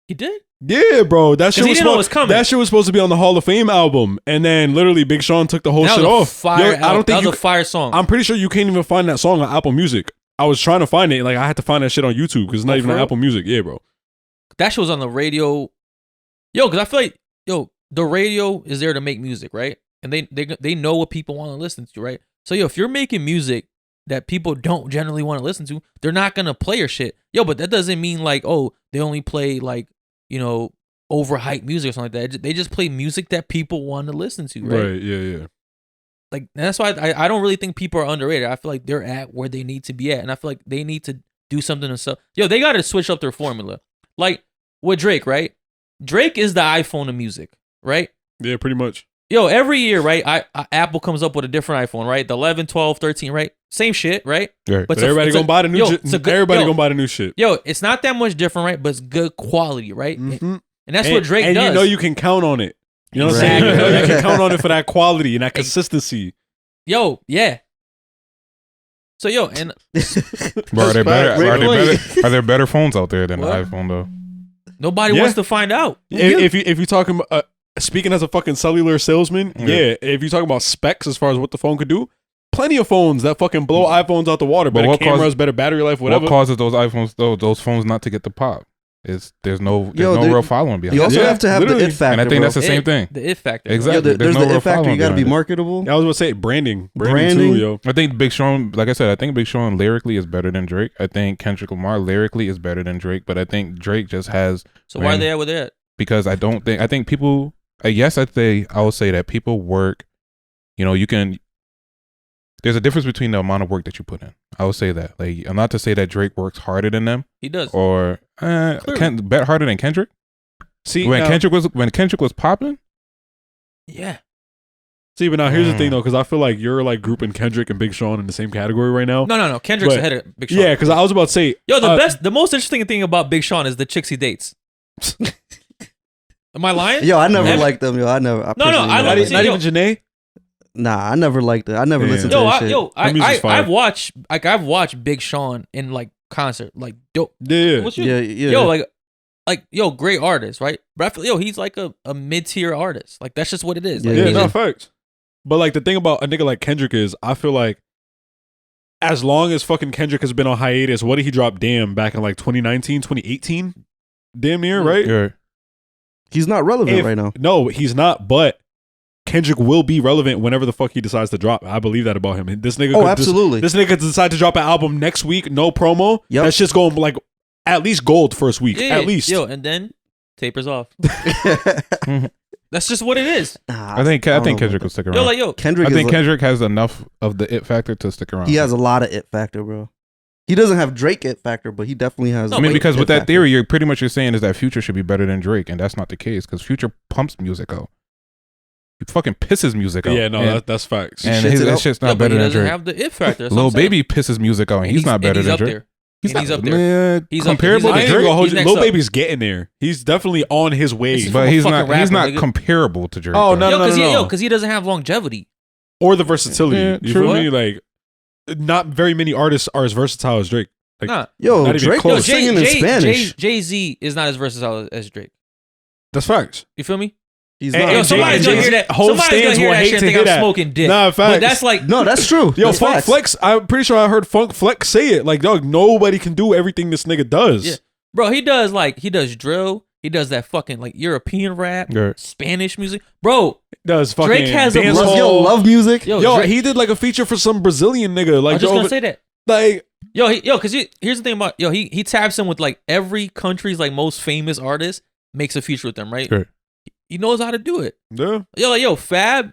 He did. Yeah, bro. That shit he was didn't know it was coming. That shit was supposed to be on the Hall of Fame album, and then literally Big Sean took the whole That shit was a off. fire. Yo, I don't think that you. was a fire song. I'm pretty sure you can't even find that song on Apple Music. I was trying to find it, like I had to find that shit on YouTube because it's not Oh, even for on real? Apple Music. Yeah, bro. That shit was on the radio. Yo, because I feel like, yo, the radio is there to make music, right? And they know what people want to listen to, right? So, yo, if you're making music that people don't generally want to listen to, they're not going to play your shit. Yo, but that doesn't mean like, oh, they only play like, you know, overhyped music or something like that. They just play music that people want to listen to, right? Right. Yeah. Like, that's why I don't really think people are underrated. I feel like they're at where they need to be at. And I feel like they need to do something themselves. Yo, they got to switch up their formula. Like with Drake, right? Drake is the iPhone of music, right? Yeah, pretty much. Yo, every year, right? Apple comes up with a different iPhone, right? The 11, 12, 13, right? Same shit, right? Right. But it's a- everybody it's a- gonna buy the new yo, shit. it's a good- Everybody yo. gonna buy the new shit. Yo, it's not that much different, right? But it's good quality, right? Mhm. And that's what Drake and does. you know you can count on it. You know what I'm saying? Exactly. You know you can count on it for that quality and that consistency. Yo, yeah. So, yo, and Bro, are there better? Rick Wayne. Are there better phones out there than What? the iPhone though? nobody Yeah. wants to find out. If you talking about speaking as a fucking cellular salesman, Yeah. yeah. If you talking about specs as far as what the phone could do, plenty of phones that fucking blow iPhones out the water. But Better what cameras, causes- better battery life, whatever. What causes those iPhones, those phones not to get the pop? There's no real following behind You it. also Yeah, have to have literally. the it factor. And I think bro. that's the same thing. The it factor. Exactly. Yo, There's there's no the real it factor. following You got to be behind it. marketable. I was gonna say branding too, Branding. yo. I think Big Sean, like I said, I think Big Sean lyrically is better than Drake. I think Kendrick Lamar lyrically is better than Drake, but I think Drake just has So why are they at where they're at? because I think people. Yes, I will say that people work. You know, you can. There's a difference between the amount of work that you put in. I will say that. Like, I'm not to say that Drake works harder than them He does. or bet harder than Kendrick. See, When now, Kendrick was popping, Yeah. but now here's the thing though, because I feel like you're like grouping Kendrick and Big Sean in the same category right now. No. Kendrick's But- ahead of Big Sean. Yeah, because I was about to say, Yo, the most interesting thing about Big Sean is the chicks he dates. Am I lying? Yo, I never Never- liked them. Yo, I never. No, personally I never love liked it. not them. even Janae. Nah, I never liked it. I never Yeah. listened to Yo, that shit. Her music's fire. I've watched Big Sean in like concert, like dope. Yeah, What's your, Yeah. Yo, like yo, great artist, right? But I feel he's like a mid-tier artist. Like that's just what it is. Like, Yeah, he's no just- facts. But like the thing about a nigga like Kendrick is, I feel like as long as fucking Kendrick has been on hiatus, what did he drop? Damn, back in like 2019, 2018? Damn near, right? yeah. He's not relevant right now. No, he's not. But Kendrick will be relevant whenever the fuck he decides to drop. I believe that about him. This nigga, Oh, could absolutely. This nigga could decide to drop an album next week, no promo. Yep. That shit's going like at least gold first week, yeah, at least. Yo, and then tapers off. That's just what it is. Nah, I think don't know Kendrick about will stick Yo, around. like yo, Kendrick. I is think like- Kendrick has enough of the it factor to stick around. he has a lot of it factor, bro. He doesn't have Drake it factor, but he definitely has. No, I mean, but- because with it that factor. theory, you're pretty much saying is that Future should be better than Drake, and that's not the case because Future pumps music out. He fucking pisses music out. Yeah, no, and, that's facts. and shits his it that out. shit's yo, not but better he than doesn't Drake. have the it factor. That's what Lil I'm saying. Baby pisses music out, and he's not better he's than up Drake. there. He's up there. Man, He's up there. comparable He's I up ain't to even there. gonna hold He's you. next Lil up. Baby's getting there. He's definitely on his way. This is but a he's fucking not. rapper, He's not nigga. comparable to Drake. Oh, though. no. Yo, because he doesn't have longevity. Or the versatility. Yeah, You true. feel me? Like, not very many artists are as versatile as Drake. Like, Nah. Yo, Not even Drake close. was singing in Spanish. Jay-Z is not as versatile as Drake. that's facts. You feel me? He's And- not. Yo, somebody's gonna hear that. Whole Somebody's gonna stands hear will that hate shit and to think hear I'm that. smoking dick. Nah, But facts. that's like No, that's true. Yo, That's Funk facts. Flex, I'm pretty sure I heard Funk Flex say it. Like, dog, nobody can do everything this nigga does. Yeah. Bro, he does drill. He does that fucking like European rap, Yeah. Spanish music. Bro, Does fucking Drake has a dance love- hall. Yo, love music. yo, Drake, He did like a feature for some Brazilian nigga. I Like, was just yo, gonna say that. like, Because here's the thing about he taps in with like every country's like most famous artist makes a feature with them, right? Right. He knows how to do it. yeah. Yo, Fab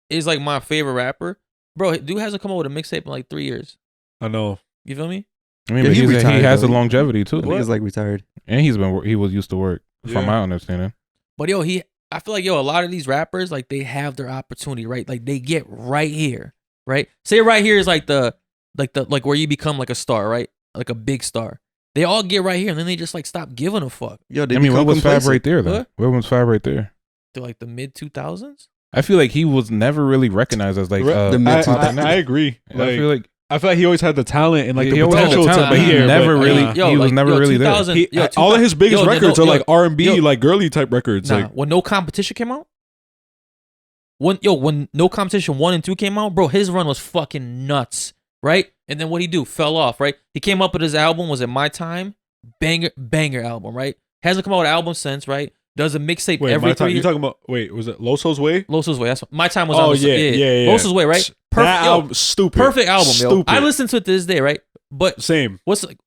is like my favorite rapper. Bro, dude hasn't come out with a mixtape in like 3 years. I know. You feel me? I mean, Yeah, but he he retired, has though. the longevity too, I think he's like retired. and he was used to work. From Yeah. my understanding, But I feel like a lot of these rappers like they have their opportunity, right? Like they get right here, right? Say right here is like where you become like a star, right? Like a big star. They all get right here, and then they just like stop giving a fuck. Yo, they I mean, where become was Fab complacent. right there though? What? Where was Fab right there? They're like the mid 2000s. I feel like he was never really recognized as like The I, mid- I agree. I Like, feel like I feel like he always had the talent and like he the always had the potential talent, to but be he here, never but, really- he was never really there. 2000, He, yo, all of his biggest yo, records no, are like R&B, yo. like girly type records. Nah, Like, when No Competition came out, when No Competition 1 and 2 came out, bro, his run was fucking nuts, right? And then what he do? Fell off, right? He came up with his album, was it My Time? Banger album, right? Hasn't come out with an album since, right? Does a mixtape wait, every my 3 time. You years. talking about? Wait, was it Loso's Way? Loso's Way. That's My Time was Oh on. yeah. Loso's Way, right? That album, stupid. Perfect album, yo. Stupid. I listened to it to this day, right? But Same. what's like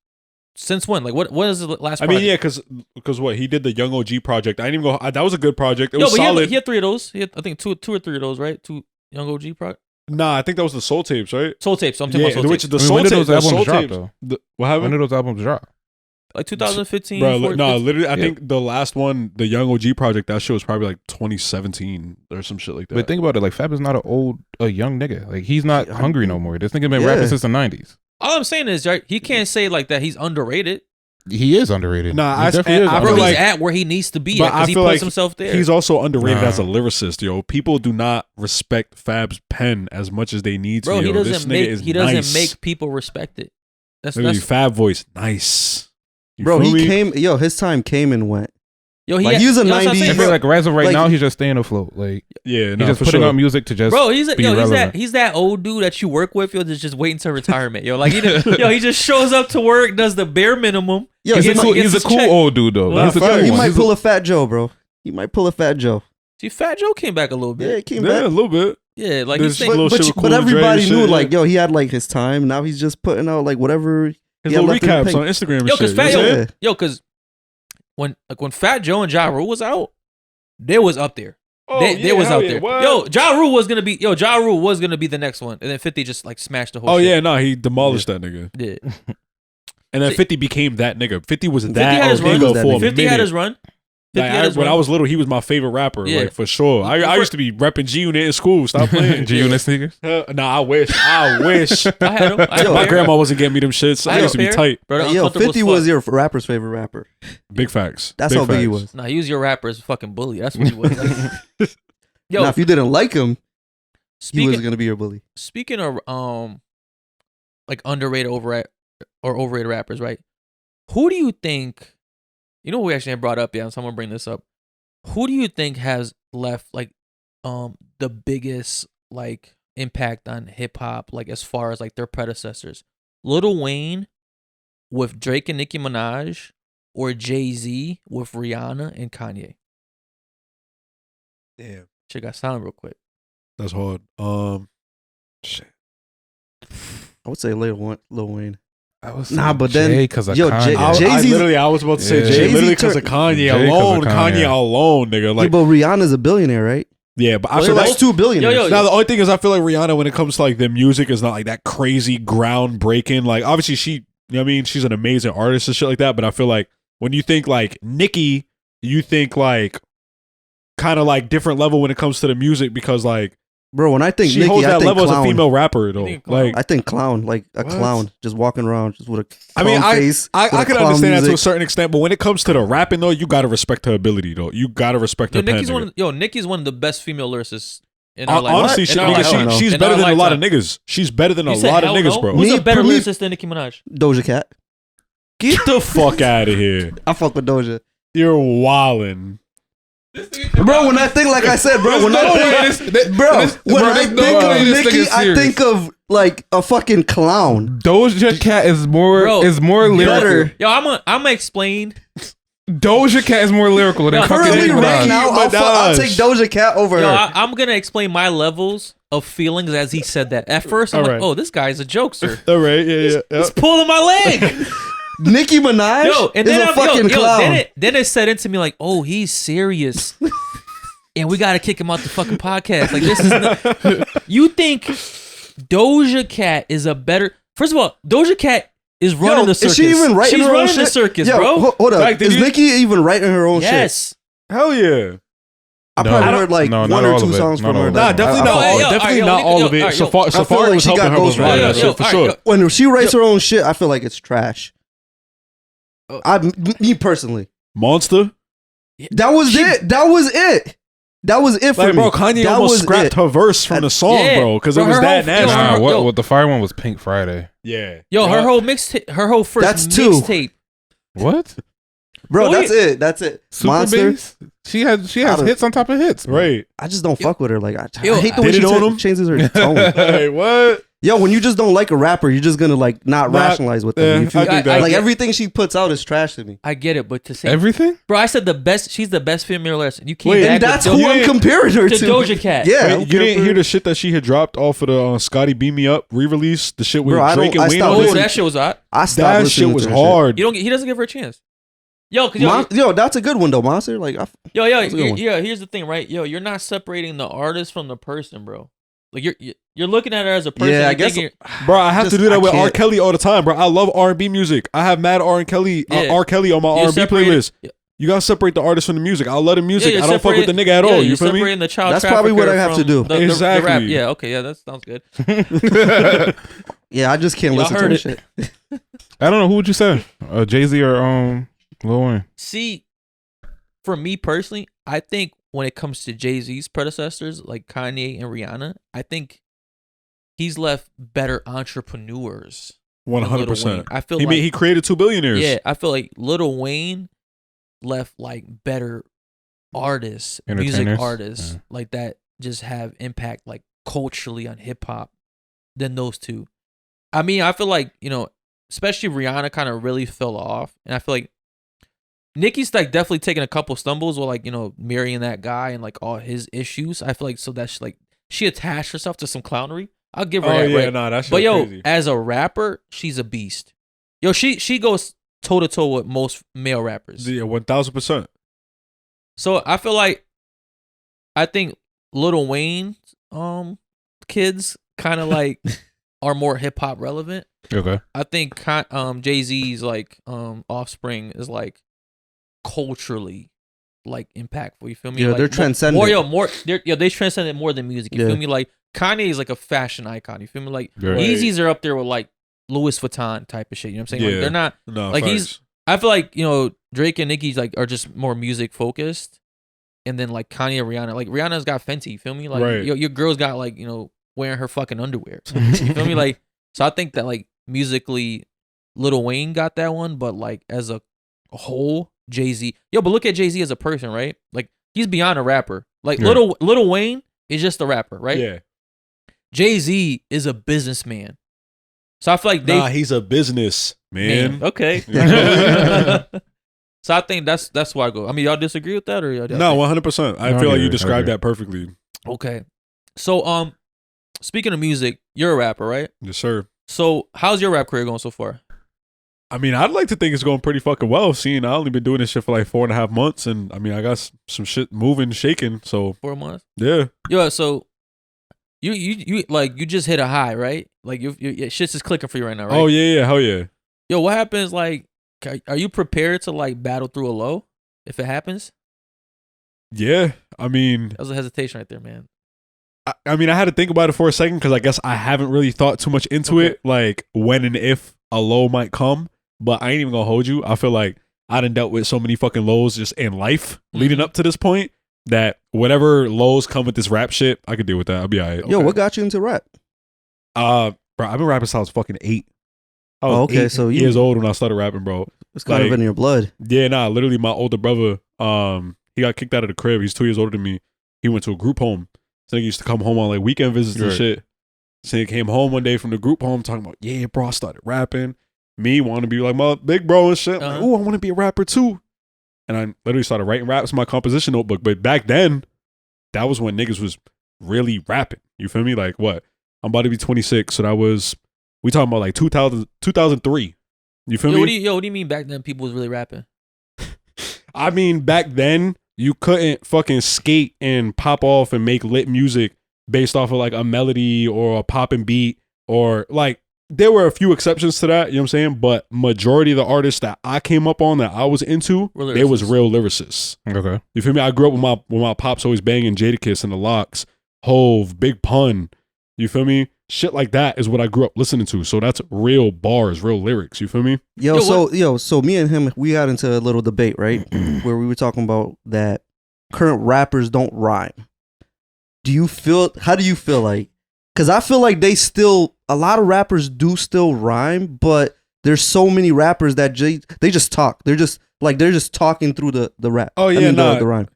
since when? Like what is the last? I mean, project? yeah, because what he did the Young OG project. I didn't even go. That was a good project. It Yo, was but solid. he had 3 of those. He had, I think two or three of those, right? 2 Young OG project. Nah, I think that was the Soul Tapes, right? Soul Tapes. So I'm talking Yeah, about Soul which Tapes. the I mean, Soul when did Tapes. those The Soul albums drop Tapes. though? What When happened? did those albums drop? Like 2015. Bro, 14, no, literally, I Yeah. think the last one, the Young OG project, that shit was probably like 2017 or some shit like that. But think about it, like Fab is not a young nigga. Like he's not hungry no more. This nigga been Yeah. rapping since the 90s. All I'm saying is, right, he can't say like that he's underrated. He is underrated. Nah, He I definitely is feel Bro, like- he's underrated. at where he needs to be But at because I he feel puts like himself there. He's also underrated Nah. as a lyricist, yo. People do not respect Fab's pen as much as they need to. Bro, yo. he This doesn't nigga make is he doesn't nice. make people respect it. That's Literally, Fab voice, nice. You Bro, feel he me? came. Yo, his time came and went. Yo, Like, he was a you know what I'm 90s saying? I feel like as of right Like- now, he's just staying afloat. Like Yeah, he's no, just for putting sure. out music to just Bro, be relevant. he's that old dude that you work with, yo, that's just waiting to retirement, yo. Like he just shows up to work, does the bare minimum. Yo, He's he a might- cool, gets he's a his cool check. old dude though. Nah, He's a fact. cool he one. might He's a- pull a Fat Joe, bro. He might pull a Fat Joe. See, Fat Joe came back a little Yeah, bit. he came Yeah, a back. little bit. Yeah, like There's he's little saying, shit with But Cool and Dre everybody and knew, shit, like, yeah. yo, he had like his time. Now he's just putting out like whatever. His he had little left in the recaps tank. on Instagram and yo, shit. cause Fat you know what I'm Yeah. saying? yo, cause when Fat Joe and Ja Rule was out, they was up there. They was out there. Yo, Ja Rule was gonna be the next one, and then 50 just like smashed the whole. Oh shit. yeah, no, he demolished that nigga. Yeah. And then See- 50 became that nigga. 50 was 50 had that his run. nigga That for a nigga. 50 minute. had his run. 50 Like, had his when run. I was little, he was my favorite rapper, Yeah. like for sure. I used to be repping G Unit in school. Stop playing. G Unit sneakers. Nah, I wish. I wish. I had him. I had Yo, a My pair. grandma wasn't getting me them shits. I I had used a to be pair. tight. Bro, Yo, uncomfortable 50 as was fuck. your rapper's favorite rapper. Big facts. That's Big how big he facts. was. Nah, he was your rapper as a fucking bully. That's what he was. Like, yo, Now, if you didn't like him, he speaking was gonna be your bully. speaking of like underrated overrated rappers, right? Who do you think? You know who we actually have brought up? Yeah, so I'm gonna bring this up. Who do you think has left like the biggest like impact on hip hop, like as far as like their predecessors? Lil Wayne with Drake and Nicki Minaj, or Jay-Z with Rihanna and Kanye? Damn, Shit got silent real quick. that's hard. Shit. I would say Lil Wayne. I was Nah, but then- because of yo, Kanye. Jay-Z's- I was about to say Yeah. Jay, Jay-Z literally because tur- of Kanye Jay 'cause of alone. Kanye. Kanye alone, nigga. Yeah, Like, but Rihanna's a billionaire, right? yeah, but I Well, feel So like that's two billionaires. Yo, now the only thing is I feel like Rihanna, when it comes to like the music, is not like that crazy groundbreaking. Like obviously she, you know what I mean, she's an amazing artist and shit like that. But I feel like when you think like Nicki, you think like kind of like different level when it comes to the music because like Bro, when I think she Nicki, holds I that think level as a clown. female rapper though. think clown? Like I think clown, like a What? clown, just walking around, just with a I clown mean, face. I with a can clown understand that to a music. certain extent, but when it comes to the rapping though, you gotta respect her ability though. You gotta respect her pen. Nigga. Nicki's one of the best female lyricists in our life. Honestly, In she, our nigga, lifetime. she's In better our than a lot of lifetime. niggas. She's better than a You said lot of hell niggas, no? bro. Who's Me- a better for me- lyricist than Nicki Minaj? Doja Cat. Get the fuck out of here. I fuck with Doja. You're wildin'. Bro, when I think, like I said, bro, when I think of Nicki, I think of like a fucking clown. Doja Cat is more Bro, lyrical. better. Yo, I'm gonna explain. Doja Cat is more lyrical than Yo, fucking Currently, Nicki right Minaj. now, I'll take Doja Cat over Yo, her. I'm gonna explain my levels of feelings as he said that. At first, I'm like, Alright. oh, this guy's a jokester. All right, yeah. He's pulling my leg. Nicki Minaj Yo, and is then a I'm, fucking clown. then it said into me like, oh, he's serious. And we gotta kick him out the fucking podcast. Like this is not, you think Doja Cat is a better? First of all, Doja Cat is running the circus. Is she even writing She's her own running the shit? circus, Yo, bro. Hold up. Like, did is you- Nicki even writing her own shit? Yes. Hell yeah. I No. probably I heard like no, one not or all two of it. songs Not from all her. of it. Nah, definitely I not fuck all. with yo, it. Definitely yo, not yo, all yo, of it. yo, Safari I feel like was she got helping her with writing that ghostwriters. shit for Yo, sure. yo. When she writes her own shit, I feel like it's trash. Me personally. Monster. That was it. That was it. That was it for Like, me. bro, Kanye that almost was scrapped it. her verse from the song, Yeah. bro, because it Bro, was her that whole- nasty. Nah, Yo. what the fire one was Pink Friday. Yeah. Yo, her whole mixtape, her whole first That's two. mixtape. What? Bro, Oh, that's yeah. it. That's it. Super Monster. Bass? She has I don't- hits on top of hits. bro. Right. I just don't fuck with her. Like I Yo, hate the way did she it on him? changes her tone. Hey, what? Yo, when you just don't like a rapper, you're just gonna like not Nah, rationalize with them. yeah, You feel- I think that- like get- everything she puts out is trash to me. I get it, but to say, Everything? bro, I said the best. She's the best female lyricist. You came Wait, back And that's with who I'm comparing her to to. Doja Cat. Yeah, Wait, you didn't hear the shit that she had dropped off of the Scotty Beam Me Up re-release? The shit with Bro, I Drake don't- and I Wayne stopped on Oh, it? listening. that shit was hot. I stopped That listening shit was to her hard. He doesn't give her a chance. Yo, cause Yo, that's a good one though, Monster. Like, yo, that's a good one. yeah. Here's the thing, right? Yo, you're not separating the artist from the person, bro. Like you're looking at her as a person. Yeah, I you're guess- thinking- Bro, I have Just- to do that I with R. can't. Kelly all the time, bro. I love R&B music. I have mad R. Kelly Yeah. on my you're R&B separating- playlist. You gotta separate the artist from the music. I love the music. you're I don't fuck with the separating- nigga at yeah, all. you're You feel me? separating the child That's probably what trafficker I have to from do. The Exactly. rap. Yeah, okay, yeah, that sounds good. yeah, I just can't Y'all listen to heard her it. shit. I don't know. Who would you say? Jay-Z or Lil Wayne? See, for me personally, I think when it comes to Jay-Z's predecessors like Kanye and Rihanna, I think he's left better entrepreneurs. than Lil 100%. Wayne. I feel He like created 2 billionaires. yeah, I feel like Lil Wayne left like better artists, music Entertainers? artists Yeah. like that just have impact like culturally on hip hop than those two. I mean, I feel like, you know, especially Rihanna kind of really fell off. And I feel like Nicki's like definitely taking a couple stumbles with like, you know, marrying that guy and like all his issues. I feel like so that's like she attached herself to some clownery. I'll give her Oh that. yeah, Right? nah, that's But yo, crazy. as a rapper, she's a beast. Yo, she goes toe to toe with most male rappers. Yeah, 1000%. So I feel like I think Lil Wayne kids kind of like are more hip hop relevant. Okay. I think Jay-Z's like offspring is like culturally like impactful. You feel me? Yeah, like, they're transcendent. They transcend it more than music. You Yeah. feel me? Like Kanye is like a fashion icon. You feel me? Like Right. Yeezys are up there with like Louis Vuitton type of shit. You know what I'm saying? Like Yeah. they're not No, like facts. I feel like, you know, Drake and Nicki like are just more music focused, and then like Kanye and Rihanna, like Rihanna's got Fenty. You feel me? Like Right. your girl's got like, you know, wearing her fucking underwear. You feel me? Like so I think that like musically, Lil Wayne got that one, but like as a whole, Jay-Z. Yo, but look at Jay-Z as a person, right? Like he's beyond a rapper. Like Yeah. Lil Wayne is just a rapper, right? Yeah. Jay-Z is a businessman. So I feel like they He's a business man. Okay. So I think that's why I go. I mean, y'all disagree with that or y'all No, think- 100%. I No, feel I like agree. you I described agree. that perfectly. Okay. So speaking of music, you're a rapper, right? Yes, sir. So how's your rap career going so far? I mean, I'd like to think it's going pretty fucking well. Seeing I only been doing this shit for like 4.5 months, and I mean, I got some shit moving, shaking. So 4 months? yeah, Yo, so you like you just hit a high, right? Like your shit's just clicking for you right now, right? oh yeah, hell yeah. Yo, what happens? Like, are you prepared to like battle through a low if it happens? Yeah, I mean, That was a hesitation right there, man. I mean, I had to think about it for a second because I guess I haven't really thought too much into Okay. it, like when and if a low might come. But I ain't even gonna hold you. I feel like I done dealt with so many fucking lows just in life leading Mhm. up to this point that whatever lows come with this rap shit, I could deal with that. I'll be alright. Yo, what got you into rap? Bro, I've been rapping since I was fucking 8. I was Oh, okay, 8 so you- years old when I started rapping, bro. It's kind Like- of in your blood. Yeah, nah, literally my older brother, he got kicked out of the crib. He's 2 years older than me. He went to a group home. So he used to come home on like weekend visits and Right. shit. So he came home one day from the group home talking about, yeah, bro, I started rapping. Me wanting to be like my big bro and shit. Like, Uh-huh. oh, I want to be a rapper too. And I literally started writing raps in my composition notebook. But back then, that was when niggas was really rapping. You feel me? Like what? I'm about to be 26. So that was, we talking about like 2003. You feel Yo, me? what do you mean back then people was really rapping? I mean, back then, you couldn't fucking skate and pop off and make lit music based off of like a melody or a popping beat or like, there were a few exceptions to that, you know what I'm saying? But majority of the artists that I came up on that I was into, Were they was lyricists. real lyricists. Okay. You feel me? I grew up with my pops always banging Jadakiss and the Locks, Hove, Big Pun. You feel me? Shit like that is what I grew up listening to. So that's real bars, real lyrics. You feel me? Yo, Yo, so me and him, we got into a little debate, right? Where we were talking about that current rappers don't rhyme. How do you feel like? Because I feel like a lot of rappers do still rhyme, but there's so many rappers that they just talk. They're just talking through the rap. Oh, yeah, I mean, nah. the rhyme.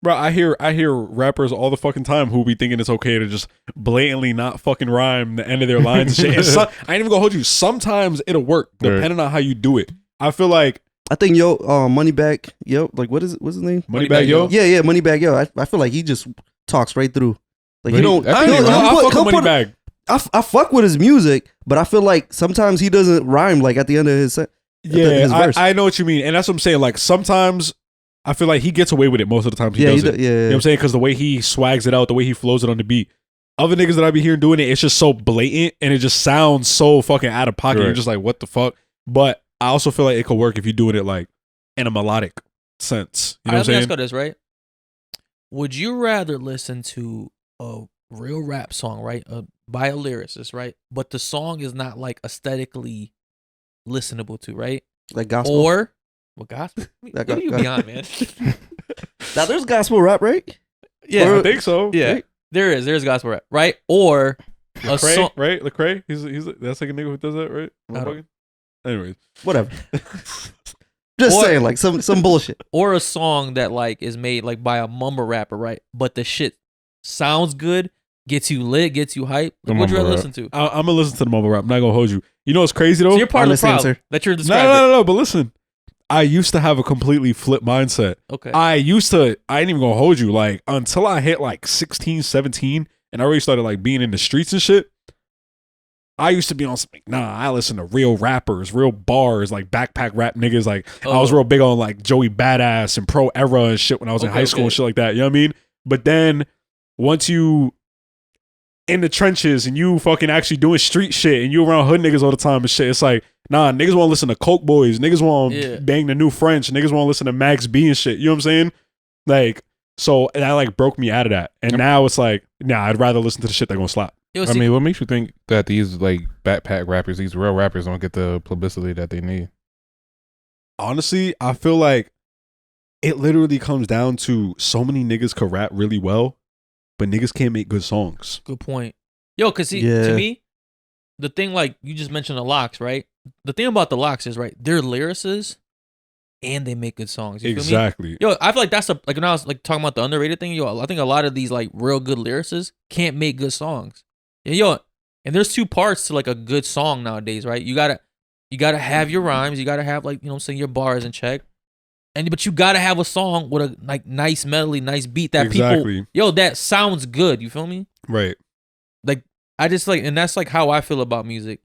Bro, I hear rappers all the fucking time who be thinking it's okay to just blatantly not fucking rhyme the end of their lines and shit. And I ain't even gonna hold you. Sometimes it'll work depending on how you do it. I feel like I think Moneybag Yo, like what's his name? Moneybag Yo. Yeah, Moneybag Yo. I feel like he just talks right through. Like But he don't. I I, think ain't he gonna- rhyme. I fuck he'll with put- Moneybag. I fuck with his music, but I feel like sometimes he doesn't rhyme like at the end of his set. Yeah, his verse. I know what you mean, and that's what I'm saying. Like sometimes I feel like he gets away with it most of the time. He Yeah, does he it. do- yeah, You know what I'm saying? Because the way he swags it out, the way he flows it on the beat. Other niggas that I be hearing doing it, it's just so blatant and it just sounds so fucking out of pocket. Right. You're just like, what the fuck? But I also feel like it could work if you're doing it like in a melodic sense. You know what I'm Let me ask saying? you this, right? Would you rather listen to a real rap song, right, by a lyricist, right, but the song is not like aesthetically listenable to, right, like gospel. or what gospel? That What are you go- beyond, man? Now there's gospel rap, right? Yeah, I think so. yeah, Right? there's gospel rap, right, or a Lecrae, song. right? Lecrae? He's that's like a nigga who does that, right? Am I I don't- bugging? Anyways. Whatever. Just Or- saying, like some bullshit. Or a song that like is made like by a mumble rapper, right? But the shit sounds good, gets you lit, gets you hype. The Like, what'd you rather mumble listen to? I'm gonna listen to the mumble rap. I'm not gonna hold you. You know what's crazy though? So you're part of the Honest problem answer. that you're No, describing. no. But listen, I used to have a completely flip mindset. Okay. I ain't even gonna hold you. Like, until I hit like 16, 17, and I already started like being in the streets and shit, I used to be on something, nah, I listen to real rappers, real bars, like backpack rap niggas. Like, I was real big on like Joey Badass and Pro Era and shit when I was in high school and shit like that. You know what I mean? But then once you in the trenches and you fucking actually doing street shit and you around hood niggas all the time and shit, it's like, nah, niggas want to listen to Coke Boys. Niggas want to bang the new French. Niggas want to listen to Max B and shit. You know what I'm saying? Like, so that like broke me out of that. And now it's like, nah, I'd rather listen to the shit that gonna slap. I mean, what makes you think that these like backpack rappers, these real rappers, don't get the publicity that they need? Honestly, I feel like it literally comes down to so many niggas could rap really well, but niggas can't make good songs. Good point. Yo, cause see, to me, the thing like you just mentioned the Locks, right? The thing about the Locks is right, they're lyricists and they make good songs. You feel me? Exactly. Yo, I feel like that's like when I was like talking about the underrated thing. Yo, I think a lot of these like real good lyricists can't make good songs. And yo, and there's two parts to like a good song nowadays, right? You gotta have your rhymes, you gotta have like, you know what I'm saying, your bars in check. But you gotta have a song with a like nice melody, nice beat that people, yo, that sounds good. You feel me? Right. Like I just like, and that's like how I feel about music.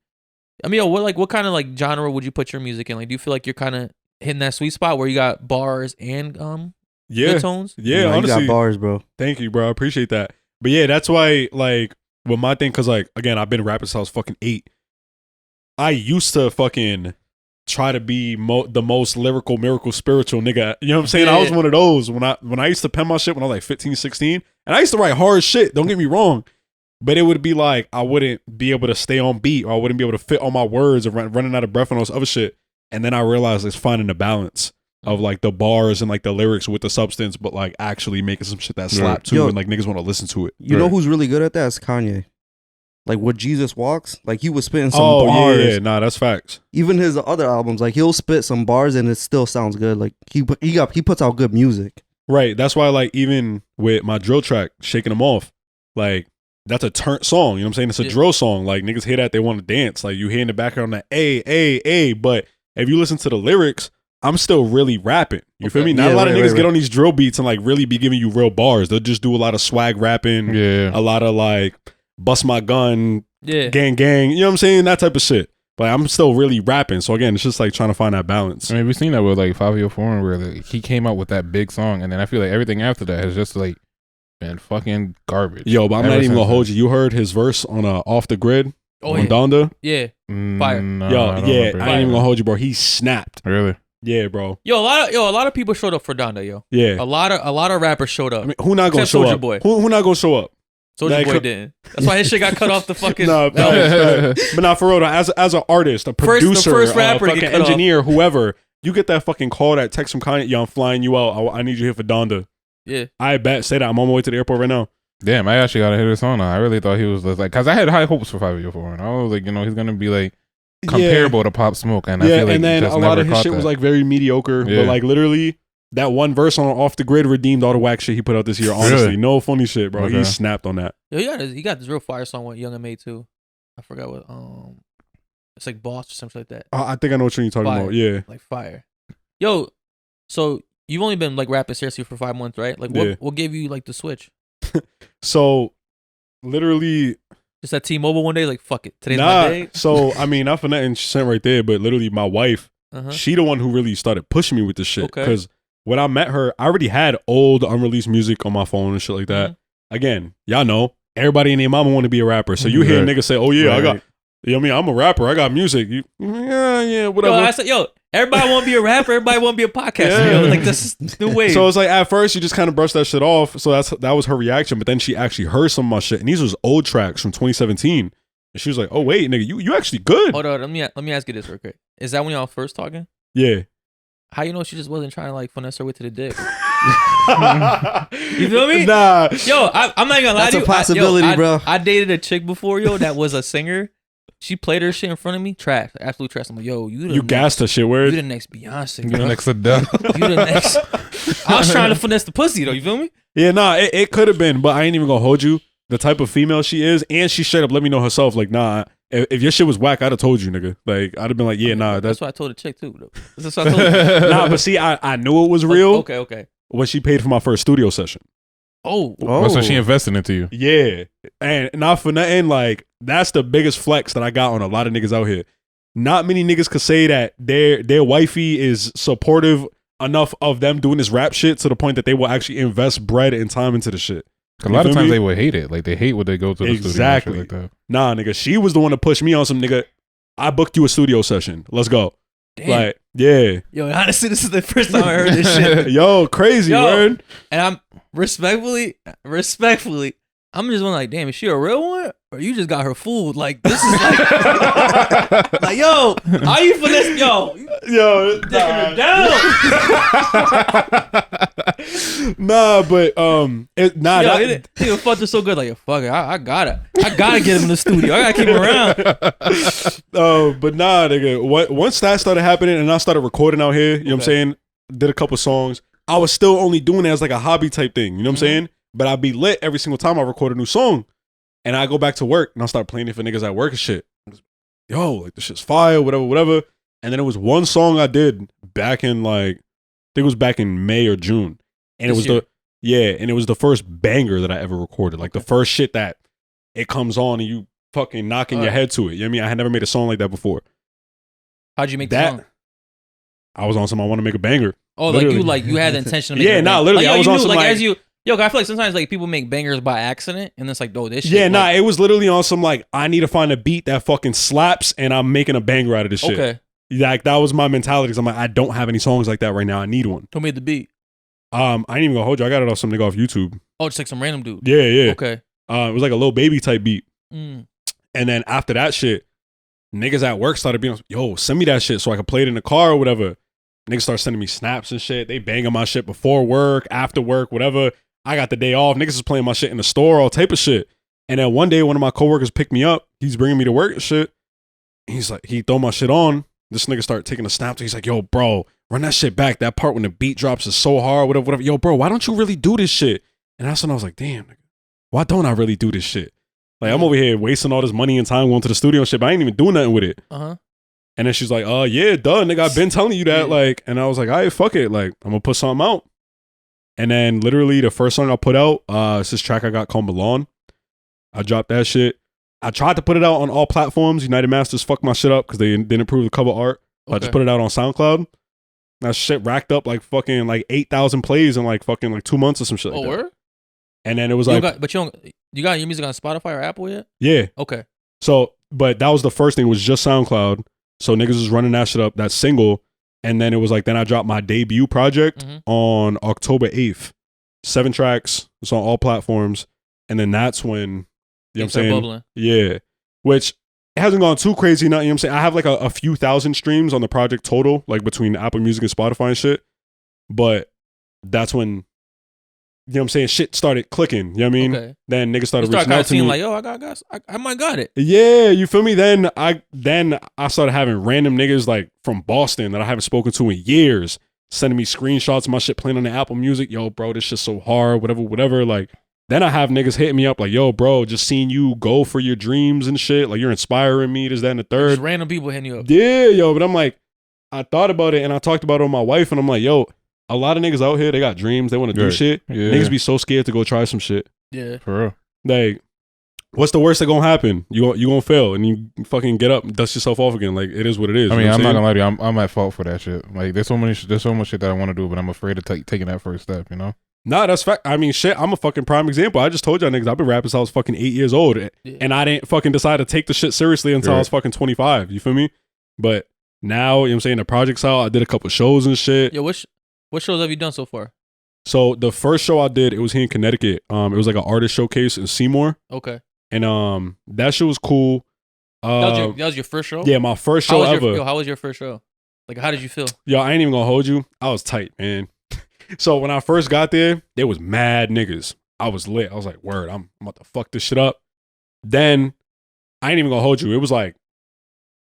I mean, yo, what kind of like genre would you put your music in? Like, do you feel like you're kind of hitting that sweet spot where you got bars and good tones? Yeah, No, honestly, you got bars, bro. Thank you, bro. I appreciate that. But yeah, that's why like with my thing, cause like again, I've been rapping since I was fucking 8. I used to fucking try to be the most lyrical, miracle, spiritual nigga. You know what I'm saying? I was one of those when I used to pen my shit when I was like 15, 16. And I used to write hard shit, don't get me wrong. But it would be like I wouldn't be able to stay on beat, or I wouldn't be able to fit all my words, or running out of breath and all this other shit. And then I realized it's finding the balance of like the bars and like the lyrics with the substance, but like actually making some shit that slap too, and like niggas want to listen to it. You know who's really good at that? It's Kanye. Like what Jesus Walks, like he was spitting some bars. Yeah, nah, that's facts. Even his other albums, like he'll spit some bars and it still sounds good. Like he puts out good music. Right. That's why like even with my drill track, Shaking Them Off, like that's a turnt song. You know what I'm saying? It's a drill song. Like niggas hear that, they want to dance. Like you hear in the background that A. But if you listen to the lyrics, I'm still really rapping. You feel me? Not a lot of niggas get on these drill beats and like really be giving you real bars. They'll just do a lot of swag rapping. Yeah. A lot of like bust my gun. Yeah. Gang. You know what I'm saying? That type of shit. But I'm still really rapping. So again, it's just like trying to find that balance. I mean, we've seen that with like Fabio Foreign, where he came out with that big song, and then I feel like everything after that has just like been fucking garbage. Yo, but I'm not even gonna hold you. You heard his verse on Off the Grid on Donda? Yeah. Fire. I No, ain't even gonna hold you, bro. He snapped. Really? Yeah, bro. Yo, a lot of people showed up for Donda, yo. Yeah. A lot of rappers showed up. I mean, who not gonna show Soulja up? Boy. Who not gonna show up? Soulja Boy didn't. That's why his shit got cut off the fucking. No, but not for real. Though, as an artist, a producer, first rapper to fucking get cut engineer, whoever, you get that fucking call, that text from Kanye, yo, I'm flying you out. I need you here for Donda. Yeah. I bet. Say that. I'm on my way to the airport right now. Damn, I actually gotta hear this song now. I really thought he was like, cause I had high hopes for Fabio Foreign. I was like, you know, he's gonna be like comparable to Pop Smoke, and I feel like and then just a lot of his never shit caught was that. like very mediocre. Yeah. But like literally, that one verse on Off the Grid redeemed all the whack shit he put out this year. Honestly, Really? no funny shit, bro. Okay. He snapped on that. Yo, he got this real fire song with Young and May too. I forgot what it's like Boss or something like that. I think I know what you're talking Fire. about. Yeah. Like fire. Yo, so you've only been like rapping seriously for 5 months, right? Like what gave you like the switch? So literally, just at T-Mobile one day, like fuck it, today's my day. So I mean, not for nothing, she sent right there, but literally, my wife, she the one who really started pushing me with this shit. Okay. Because when I met her, I already had old unreleased music on my phone and shit like that. Again, y'all know everybody and their mama want to be a rapper, so you hear niggas say, "Oh yeah, I got." You know what I mean? I'm a rapper. I got music. Yeah, whatever. Yo, I said, everybody want to be a rapper. Everybody want to be a podcaster. Yo. Like this is the way. So it's like at first you just kind of brush that shit off. So that was her reaction. But then she actually heard some of my shit, and these was old tracks from 2017. And she was like, "Oh wait, nigga, you actually good." Hold on, let me ask you this real quick. Is that when y'all first talking? Yeah. How you know she just wasn't trying to like finesse her way to the dick? You feel me? Nah. Yo, I'm not gonna lie That's to you. a possibility, bro. I dated a chick before, yo, that was a singer. she played her shit in front of me. Trash, absolute trash. I'm like, yo, You gassed her shit. You Word. the next Beyonce. You know, bro. next to death. You the next. I was trying to finesse the pussy though. You feel me? Yeah, nah, it could have been, but I ain't even gonna hold you. The type of female she is, and she straight up let me know herself, like, nah, if your shit was whack, I'd have told you, nigga. Like, I'd have been like, yeah, nah, That's what I told the chick too. Though. That's what I told her. nah, but see, I knew it was real Okay. when she paid for my first studio session. Oh, Oh, so she invested into you. Yeah, and not for nothing, like, that's the biggest flex that I got on a lot of niggas out here. Not many niggas could say that their wifey is supportive enough of them doing this rap shit to the point that they will actually invest bread and time into the shit. A lot of feel times me? they would hate it. Like they hate when they go to the Exactly. studio and shit like that. Nah, nigga, she was the one to push me on some nigga. I booked you a studio session. Let's go. damn. Like, yeah. Yo, honestly, this is the first time I heard this shit. Yo, crazy, Yo. word. And I'm respectfully, I'm just wondering, like, damn, is she a real one? Or you just got her fooled? Like, this is like, like, yo, how you finesse? Yo, you Yo, taking her down. nah, but Yo, that, he fucked her so good. Like, yo, fuck it, I gotta get him in the studio. I gotta keep him around. but nah, nigga. Once that started happening and I started recording out here, you know what I'm saying? Did a couple songs. I was still only doing it as like a hobby type thing. You know what I'm saying? But I'd be lit every single time I record a new song. And I go back to work and I start playing it for niggas at work and shit. Yo, like this shit's fire, whatever. And then it was one song I did back in like, I think it was back in May or June. And This it was and it was the first banger that I ever recorded. Like the first shit that it comes on and you fucking knocking your head to it. You know what I mean? I had never made a song like that before. How'd you make the That song? I was on some I want to make a banger. Oh, literally. like you had the intention of making Yeah, a nah, banger. literally, Like, yo, I was you on knew, some, like, like- as you, yo, I feel like sometimes like people make bangers by accident, and it's like, oh, this shit. Yeah, nah, like, it was literally on some like I need to find a beat that fucking slaps and I'm making a banger out of this shit. okay. Like that was my mentality. Cause I'm like, I don't have any songs like that right now. I need one. Who made the beat? I ain't even gonna hold you. I got it off some nigga off YouTube. Oh, just like some random dude. Yeah. Okay. It was like a little baby type beat. Mm. And then after that shit, niggas at work started being, yo, send me that shit so I could play it in the car or whatever. Niggas start sending me snaps and shit. They banging my shit before work, after work, whatever. I got the day off. Niggas is playing my shit in the store, all type of shit. And then one day, one of my coworkers picked me up. He's bringing me to work and shit. He's like, he throw my shit on. This nigga started taking a snap. He's like, yo, bro, run that shit back. That part when the beat drops is so hard, whatever. Yo, bro, why don't you really do this shit? And that's when I was like, damn, nigga, why don't I really do this shit? Like, I'm over here wasting all this money and time going to the studio and shit, but I ain't even doing nothing with it. Uh-huh. And then she's like, yeah, duh, nigga, I've been telling you that. Like, and I was like, all right, fuck it. Like, I'm gonna put something out. And then literally the first song I put out, it's this track I got called Milan. I dropped that shit. I tried to put it out on all platforms. United Masters fucked my shit up because they didn't approve the cover art. I just put it out on SoundCloud. That shit racked up like fucking like 8,000 plays in like fucking like 2 months or some shit like that. Word? And then it was You like, you got your music on Spotify or Apple yet? yeah. Okay. So, but that was the first thing, was just SoundCloud. So niggas was running that shit up, that single. And then it was like, then I dropped my debut project on October 8th. 7 tracks. It's on all platforms. And then that's when, you know what I'm saying? Bubbling. Yeah. Which it hasn't gone too crazy, not, you know what I'm saying? I have like a few thousand streams on the project total, like between Apple Music and Spotify and shit. But that's when, you know what I'm saying, shit started clicking. You know what I mean? Okay. Then niggas started You start reaching kind out of to me. seeing like, yo, I might got it. Yeah, you feel me? Then I started having random niggas like from Boston that I haven't spoken to in years sending me screenshots of my shit playing on the Apple Music. Yo, bro, this shit's so hard, whatever. Like, then I have niggas hitting me up like, yo, bro, just seeing you go for your dreams and shit. Like, you're inspiring me, this, that, and the third. Just random people hitting you up. Yeah, yo, but I'm like, I thought about it and I talked about it with my wife and I'm like, yo, a lot of niggas out here, they got dreams, they want to do shit. Yeah. Niggas be so scared to go try some shit. Yeah. For real. Like, what's the worst that gonna happen? You gonna fail and you fucking get up and dust yourself off again. Like, it is what it is. I you mean, know what I'm not saying? gonna lie to you. I'm at fault for that shit. Like, there's so much shit that I want to do, but I'm afraid of taking that first step. You know? Nah, that's fact. I mean, shit, I'm a fucking prime example. I just told y'all niggas I've been rapping since I was fucking 8 years old. And I didn't fucking decide to take the shit seriously until I was fucking 25. You feel me? But now, you know what I'm saying, the project's out. I did a couple shows and shit. Yo, what shows have you done so far? So the first show I did, it was here in Connecticut. It was like an artist showcase in Seymour. Okay. And that shit was cool. That was your first show? Yeah, my first show ever. How was your first show? Like, how did you feel? Yo, I ain't even gonna hold you. I was tight, man. So when I first got there was mad niggas. I was lit. I was like, word, I'm about to fuck this shit up. Then I ain't even gonna hold you. It was like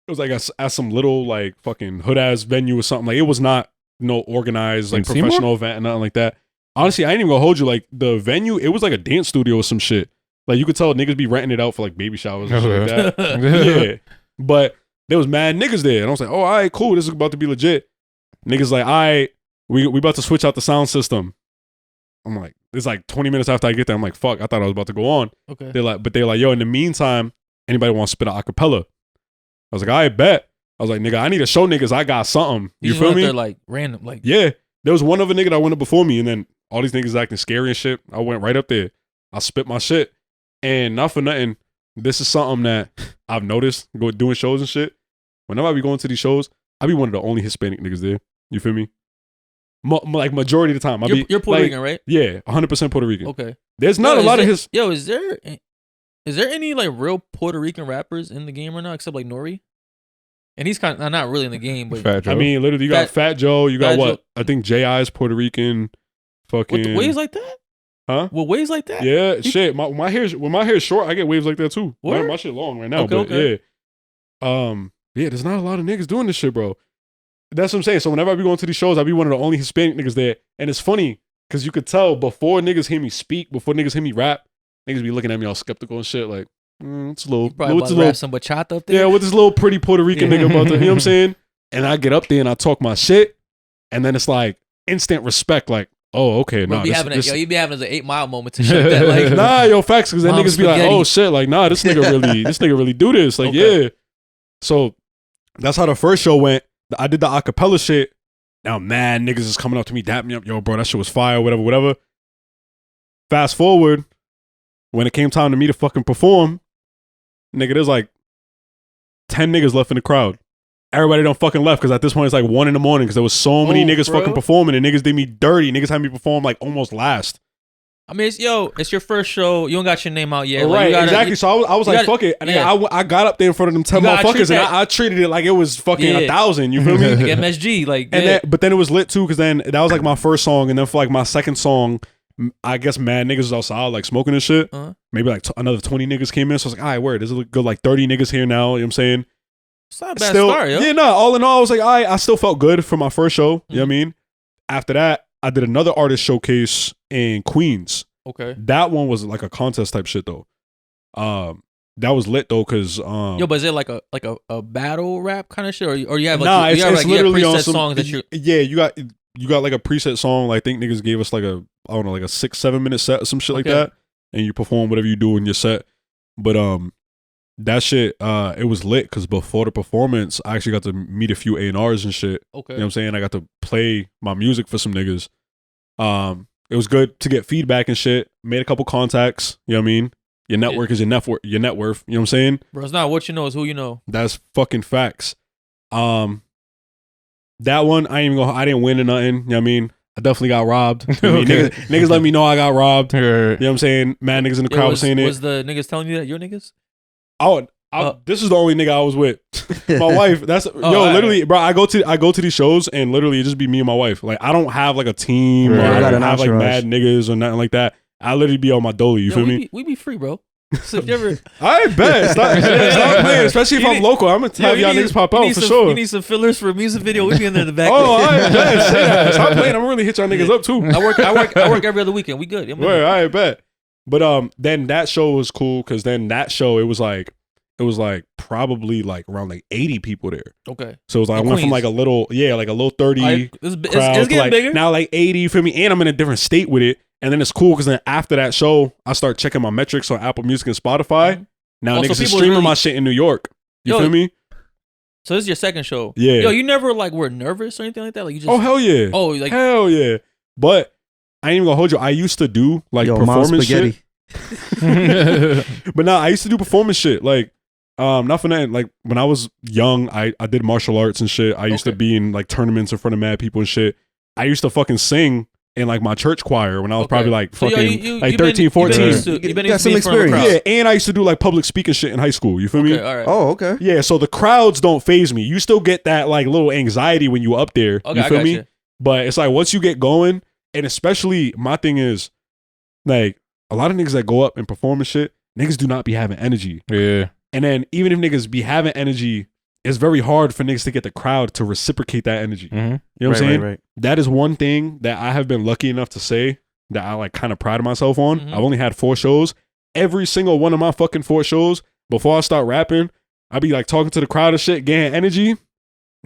was like at some little like fucking hood ass venue or something. Like it was not no organized like In Seymour? professional event and nothing like that. Honestly, I ain't even gonna hold you. Like the venue, it was like a dance studio or some shit. Like you could tell niggas be renting it out for like baby showers and shit like that. Yeah, but there was mad niggas there, and I was like, oh, all right, cool. This is about to be legit. Niggas like, all right, we about to switch out the sound system. I'm like, it's like 20 minutes after I get there. I'm like, fuck, I thought I was about to go on. Okay. They're like, yo, in the meantime, anybody want to spit an acapella? I was like, I bet. I was like, nigga, I need to show niggas I got something. You just feel went me? There, like random, like Yeah. There was one other nigga that went up before me, and then all these niggas acting scary and shit. I went right up there. I spit my shit. And not for nothing, this is something that I've noticed doing shows and shit. Whenever I be going to these shows, I be one of the only Hispanic niggas there. You feel me? Like majority of the time. you're Puerto Rican, right? Yeah, 100% Puerto Rican. Okay. There's not a lot of his. Yo, is there any like real Puerto Rican rappers in the game right now except like Nori? And he's kind of not really in the game, but Fat Joe. I mean, literally, you got Fat Joe. You got Fat what? Joe. I think J.I. is Puerto Rican. Fucking with waves like that? Huh? With waves like that? Yeah, shit. My hair's when my hair's short, I get waves like that too. Word? My shit long right now, Okay, but okay. yeah. Yeah, there's not a lot of niggas doing this shit, bro. That's what I'm saying. So whenever I be going to these shows, I be one of the only Hispanic niggas there. And it's funny, because you could tell before niggas hear me speak, before niggas hear me rap, niggas be looking at me all skeptical and shit, like, it's a little, Probably about to rap some bachata up there. yeah, with this little pretty Puerto Rican nigga about to, you know what I'm saying? And I get up there and I talk my shit, and then it's like instant respect, like, oh, okay, Bro, nah, you this, be having an 8 Mile moment to shit that. Like, nah, yo, facts, because then Mom niggas be like, spaghetti. oh shit, like, nah, this nigga really do this, like, Okay. yeah. So that's how the first show went. I did the acapella shit. Now, mad niggas is coming up to me, dapping me up, yo, bro, that shit was fire, whatever. Fast forward, when it came time to me to fucking perform, nigga, there's like 10 niggas left in the crowd. Everybody done fucking left because at this point it's like 1 a.m. because there was so many niggas bro. fucking performing, and niggas did me dirty. Niggas had me perform like almost last. I mean, it's your first show. You don't got your name out yet. Right, you gotta, exactly. So I was like, fuck it. And yeah. I got up there in front of them 10 You gotta treat motherfuckers, and that- I treated it like it was fucking Yeah. 1,000. You feel me? Like MSG, like, And yeah. but then it was lit too, because then that was like my first song, and then for like my second song, I guess mad niggas was outside like smoking and shit. Uh-huh. Maybe like another 20 niggas came in, so I was like, all right, word, there's a good like 30 niggas here now. You know what I'm saying? It's not a bad start, yo. Yeah, no, all in all, I was like, all right, I still felt good for my first show. You know what I Mm-hmm. mean? After that, I did another artist showcase in Queens. Okay. That one was like a contest type shit though. That was lit though, cause Yo, but is it like a battle rap kind of shit, or you have like nah, you have, it's like, you have literally on preset some songs that you yeah, you got like a preset song. Like, I think niggas gave us like a, I don't know, like a 6-7 minute set or some shit like Okay. that, and you perform whatever you do in your set. But that shit, it was lit because before the performance, I actually got to meet a few A&Rs and shit. okay. You know what I'm saying? I got to play my music for some niggas. It was good to get feedback and shit. Made a couple contacts. You know what I mean? Your network is your net worth. You know what I'm saying? Bro, it's not what you know, it's who you know. That's fucking facts. That one, I didn't win or nothing. You know what I mean? I definitely got robbed. You know what I mean? Okay. Niggas let me know I got robbed. You know Yeah. what I'm saying? Mad niggas in the crowd was saying Was it. the niggas telling you that your niggas? This is the only nigga I was with. My wife. That's literally, bro. I go to these shows and literally it just be me and my wife. Like, I don't have like a team. Right. Or I I got don't an have like entourage. mad niggas or nothing like that. I literally be on my dolly. You Yo, feel me? We be free, bro. So if you ever I bet. Stop playing. Especially if You I'm need- local. I'm gonna have y'all niggas pop out for sure. You need some fillers for a music video. We be in there in the back. Oh, I bet. Say that. Stop playing. I'm gonna really hit y'all niggas up too. I work every other weekend. We good. I'm in Word, there. I bet. But then that show was cool because then that show it was like probably like around like 80 people there. Okay. So it was like I In went from Queens. like a little 30 It's crowd to getting like bigger. now like 80. You feel me? And I'm in a different state with it. And then it's cool because then after that show, I start checking my metrics on Apple Music and Spotify. Mhm. Now Oh, so niggas is people streaming really- my shit in New York. You Yo, feel me? So this is your second show. Yeah. Yo, you never like were nervous or anything like that? Like you just Oh hell yeah. Oh, like Hell yeah. But I ain't even gonna hold you. I used to do like Yo, mom's performance spaghetti. shit. But now I used to do performance shit. Like, not for nothing. Like when I was young, I did martial arts and shit. I used to Okay. be in like tournaments in front of mad people and shit. I used to fucking sing in like my church choir when I was Okay. probably like So, yo, fucking you like you've been- 13, you've 14. been used to- you've been Got used to some be in front of a experience. crowd. Yeah, and I used to do like public speaking shit in high school. You feel me? Okay, all right. Oh, okay. Yeah, so the crowds don't phase me. You still get that like little anxiety when you up there. Okay, You I feel got me? you. But it's like once you get going, and especially my thing is like a lot of niggas that go up and perform and shit, niggas do not be having energy. Yeah. And then even if niggas be having energy, it's very hard for niggas to get the crowd to reciprocate that energy. Mhm. You know what I'm saying? Right. That is one thing that I have been lucky enough to say that I like kind of pride myself on. Mhm. I've only had 4 shows. Every single one of my fucking 4 shows, before I start rapping, I be like talking to the crowd and shit, getting energy.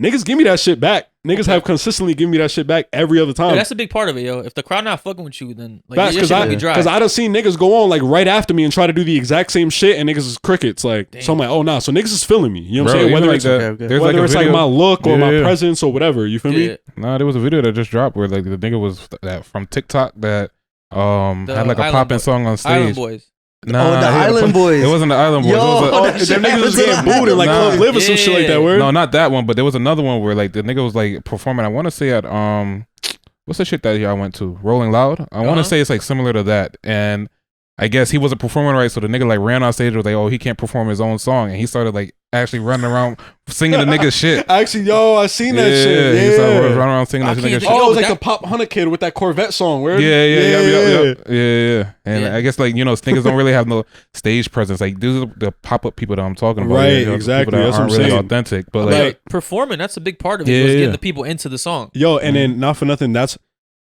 Niggas give me that shit back. Niggas have consistently given me that shit back every other time. Yeah, that's a big part of it, yo. If the crowd not fucking with you, then like Facts, your shit gonna be dry. because I done seen niggas go on like right after me and try to do the exact same shit, and niggas is crickets. Like, so I'm like, oh nah, so niggas is feeling me. You know what I'm saying? even Whether like it's that, okay. there's whether like a it's video, like my look or my Yeah. presence or whatever. You feel me? Nah, there was a video that just dropped where like the nigga was that from TikTok that had like a Island popping Boy- song on stage. Island Boys. Nah, the he had a Island Boys. It wasn't the Island Boys. Yo, it was a, that shit Them niggas was happened getting to booed in like Nah. Club Live or some shit like that. Word? no, not that one, but there was another one where like the nigga was like performing. I want to say at what's the shit that y'all went to? Rolling Loud. I want to say it's like similar to that, and I guess he wasn't performing right, so the nigga like ran on stage and was like, oh, he can't perform his own song, and he started like actually running around singing the nigga's shit. Actually, yo, I seen that He shit. started Yeah. running around singing I that can't nigga's think- shit. Oh, it was Yo, like that- the Pop Hunter kid with that Corvette song. Word? Yeah. And Yeah. I guess like niggas don't really have no stage presence. Like these are the pop up people that I'm talking about. Right, the exactly. People that That's what aren't I'm really saying. authentic, but Like, like performing, that's a big part of it. Yeah, was getting yeah. the people into the song. Yo, and then not for nothing,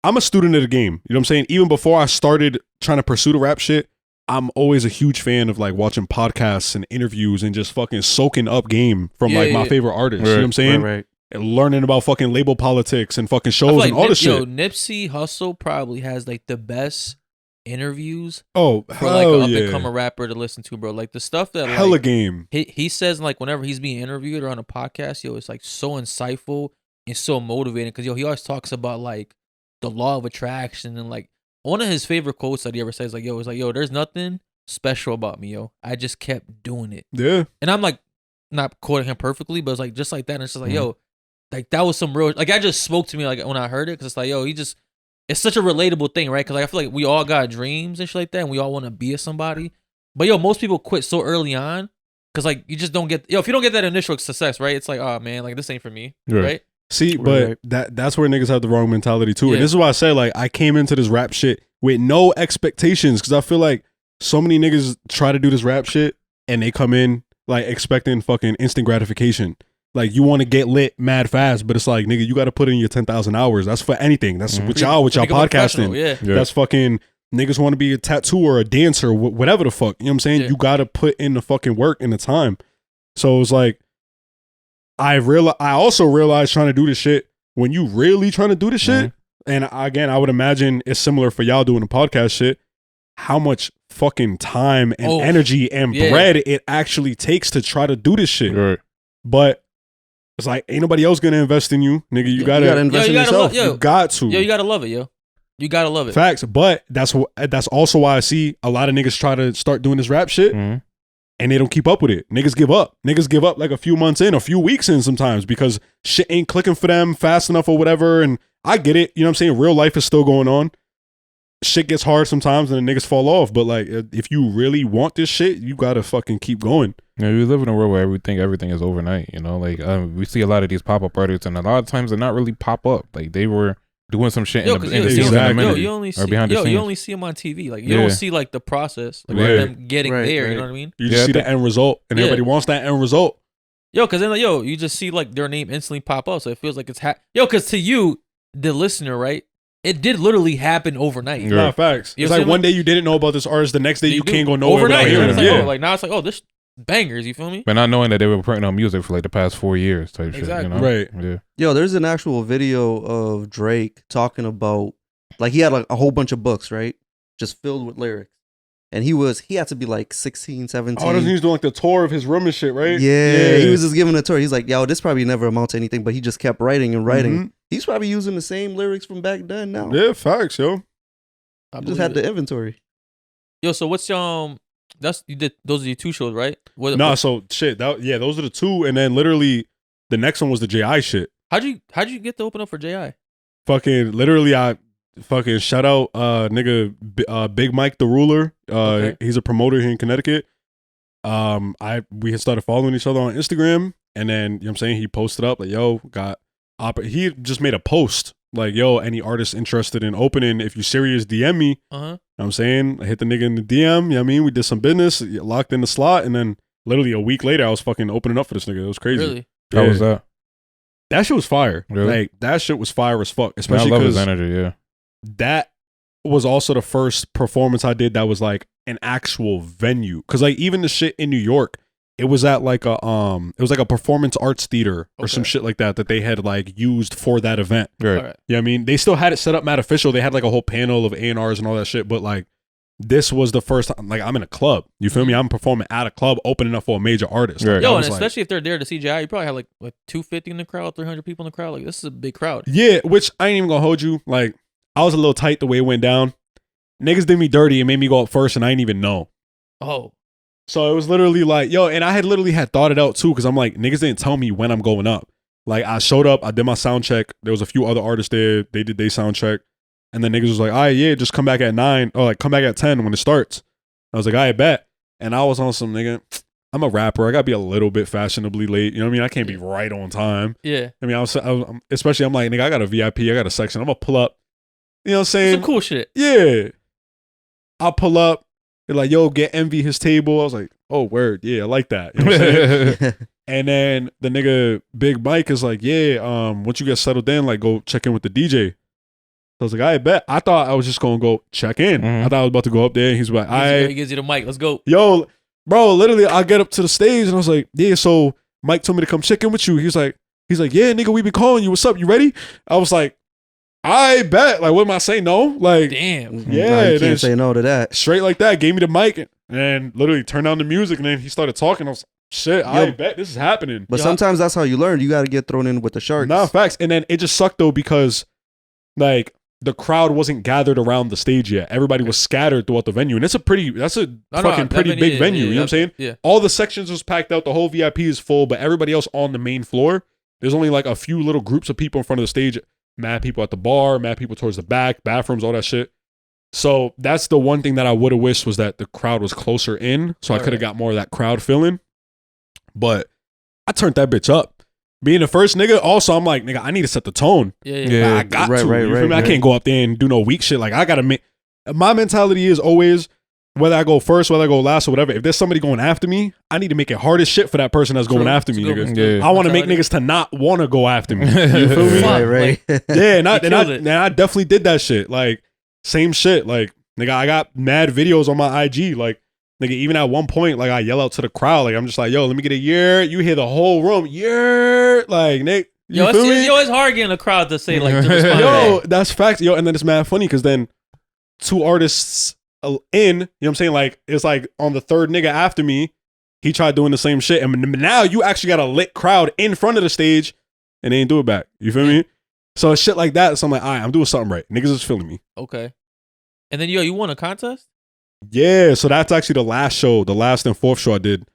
I'm a student of the game. You know what I'm saying? Even before I started trying to pursue the rap shit, I'm always a huge fan of like watching podcasts and interviews and just fucking soaking up game from like my favorite artists. You know what I'm saying? Right. And learning about fucking label politics and fucking I feel shows like and all this shit. Yo, Nipsey Hussle probably has like the best interviews Oh, for like an hell up and yeah. comer rapper to listen to, bro. Like the stuff that Hella like, game. he says like whenever he's being interviewed or on a podcast, yo, it's like so insightful and so motivating because yo, he always talks about like the law of attraction and like one of his favorite quotes that he ever says like yo, there's nothing special about me, yo. I just kept doing it. Yeah. And I'm like not quoting him perfectly, but it's like just like that. And it's just like, yo, like that was some real like that just spoke to me like when I heard it because it's like, yo, it's such a relatable thing, right? Because like, I feel like we all got dreams and shit like that, and we all want to be a somebody. But yo, most people quit so early on because like you just don't get if you don't get that initial success, right? It's like, oh man, like this ain't for me, right? See, Right. but that's where niggas have the wrong mentality too. Yeah. And this is why I say like I came into this rap shit with no expectations because I feel like so many niggas try to do this rap shit and they come in like expecting fucking instant gratification. Like you want to get lit mad fast, but it's like nigga, you got to put in your 10,000 hours. That's for anything. That's with y'all Become a professional, podcasting. yeah. That's fucking niggas want to be a tattooer, a dancer, whatever the fuck. You know what I'm saying? Yeah. You got to put in the fucking work and the time. So it's like I also realized trying to do this shit when you really trying to do this shit. And again, I would imagine it's similar for y'all doing the podcast shit. How much fucking time and energy and bread it actually takes to try to do this shit. Right. But it's like ain't nobody else gonna invest in you, nigga. You gotta invest in yourself. you got to. Yo, you gotta love it, yo. You gotta love it. Facts. But that's also why I see a lot of niggas try to start doing this rap shit and they don't keep up with it. Niggas give up. Niggas give up like a few months in, a few weeks in sometimes because shit ain't clicking for them fast enough or whatever. And I get it. You know what I'm saying? Real life is still going on. Shit gets hard sometimes and the niggas fall off. But like, if you really want this shit, you gotta fucking keep going. Yeah, we live in a world where everything is overnight. You know, like we see a lot of these pop up artists, and a lot of times they're not really pop up. Like they were doing some shit in the scenes in the minute you only see, or behind the scenes. you only see them on TV. Like you don't see like the process, like them getting there. You know what I mean? You just see the end result, and everybody wants that end result. Yo, because then like, you just see like their name instantly pop up, so it feels like it's because to you, the listener, right? It did literally happen overnight. Nah, facts. You It's know like one day you didn't know about this artist, the next day you can't go nowhere overnight. without hearing It's him. like, Yeah. oh, like now it's like, oh, this bangers. You feel me? But not knowing that they were putting on music for like the past 4 years type shit. You know? Right. Yeah. Yo, there's an actual video of Drake talking about like he had like a whole bunch of books, right? Just filled with lyrics. And he had to be like 16, 17. Oh, he's doing like the tour of his room and shit, right? Yeah, he was just giving a tour. He's like, yo, this probably never amount to anything, but he just kept writing and writing. Mhm. He's probably using the same lyrics from back then now. Yeah, facts, yo. He just had the inventory. Yo, so what's that's you did those are your 2 shows, right? So shit. Those are the 2, and then literally the next one was the JI shit. How'd you get to open up for JI? Fucking literally, I fucking shout out nigga Big Mike the Ruler. Okay. He's a promoter here in Connecticut. We had started following each other on Instagram, and then you know what I'm saying, he posted up like, yo, he just made a post like, yo, any artist interested in opening, if you serious, DM me. You know what I'm saying? I hit the nigga in the DM, you know what I mean? We did some business, locked in the slot, and then literally a week later I was fucking opening up for this nigga. It was crazy. Really? How was that? That shit was fire. Really? Like that shit was fire as fuck. I Especially love his because energy. Yeah. that was also the first performance I did that was like an actual venue. Cause like even the shit in New York, it was at like a performance arts theater or some shit like that they had like used for that event. Right. All right. Yeah, I mean, they still had it set up mad official. They had like a whole panel of A&Rs and all that shit, but like this was the first time, like I'm in a club. You feel me? I'm performing at a club, opening up for a major artist. Right. Like, Yo, I and was like- especially if they're there to see Jai, you probably have like 250 in the crowd, 300 people in the crowd. Like this is a big crowd. yeah, which I ain't even gonna hold you. Like I was a little tight the way it went down. Niggas did me dirty and made me go up first, and I didn't even know. Oh, So it was literally like, yo, and I had literally had thought it out too, because I'm like, niggas didn't tell me when I'm going up. Like I showed up, I did my sound check. There was a few other artists there. They did their sound check. And then niggas was like, all right, yeah, just come back at 9 or like come back at 10 when it starts. I was like, all right, bet. And I was on some nigga, I'm a rapper. I gotta be a little bit fashionably late. You know what I mean? I can't be right on time. yeah. I mean, I was especially I'm like, nigga, I got a VIP, I got a section. I'm gonna pull up. You know what I'm saying? Some cool shit. Yeah. I'll pull up. They're like, yo, get Envy his table. I was like, oh, word. Yeah, I like that. You know what I'm saying? And then the nigga Big Mike is like, yeah, once you get settled in, like go check in with the DJ. I was like, I bet. I thought I was just gonna go check in. Mhm. I thought I was about to go up there. And he's like, He gives you the mic. Let's go. yo, bro, literally, I get up to the stage and I was like, yeah, so Mike told me to come check in with you. He's like, yeah, nigga, we been calling you. What's up? You ready? I was like, I bet. Like, what am I saying? No? Like, Damn. yeah, Nah, you then can't say no to that. straight like that, gave me the mic and literally turned on the music, and then he started talking. I was like, shit, I bet this is happening. But Yo, sometimes that's how you learn. You got to get thrown in with the sharks. Nah, facts. And then it just sucked though, because like the crowd wasn't gathered around the stage yet. Everybody was scattered throughout the venue. And that's a No, fucking that pretty big venue. yeah, You know what I'm saying? Yeah. All the sections was packed out. The whole VIP is full, but everybody else on the main floor, there's only like a few little groups of people in front of the stage. Mad people at the bar, mad people towards the back, bathrooms, all that shit. So that's the one thing that I would have wished, was that the crowd was closer in, so I could have got more of that crowd feeling. But I turned that bitch up. Being the first nigga, also I'm like, nigga, I need to set the tone. Yeah. Yeah. I got Right, to. right, You feel right, me? I right. can't go up there and do no weak shit. Like I gotta make. My mentality is always, whether I go first, whether I go last, or whatever. If there's somebody going after me, I need to make it hard as shit for that person that's going True. after me, It's good. nigga. It's good. Yeah. I want to make Mentality. niggas to not want to go after me. You feel me? Fuck. Right. Yeah, and I killed it. definitely did that shit. Like, same shit. Like, nigga, I got mad videos on my IG. Like, nigga, even at one point, like, I yell out to the crowd. Like, I'm just like, yo, let me get a year. You hear the whole room. Year. Like, Nick, you Yo, feel me? it's hard getting a crowd to say like to respond to Yo, that. that's facts. Yo, and then it's mad funny because then 2 artists in, you know what I'm saying? Like, it's like on the 3rd nigga after me, he tried doing the same shit. And now you actually got a lit crowd in front of the stage and they ain't do it back. You feel me? So shit like that. So I'm like, all right, I'm doing something right. Niggas is feeling me. Okay. And then yo, you won a contest? Yeah. So that's actually the last show, the last and 4th show I did.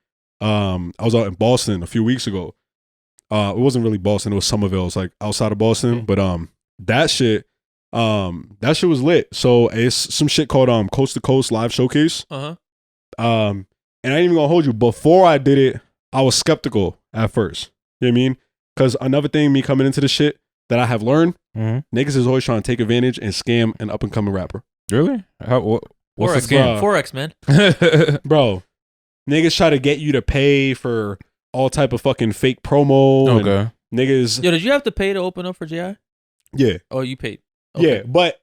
I was out in Boston a few weeks ago. It wasn't really Boston, it was Somerville. It was like outside of Boston. But that shit was lit. So it's some shit called Coast to Coast Live Showcase. Uh-huh. And I ain't even gonna hold you. Before I did it, I was skeptical at first. You know what I mean? Because another thing, me coming into the shit that I have learned, Mhm. niggas is always trying to take advantage and scam an up and coming rapper. Really? What's the Forex, scam? Forex, man. Bro, niggas try to get you to pay for all type of fucking fake promo. and Okay. niggas, Yo, did you have to pay to open up for GI? yeah. Oh, you paid. Yeah, but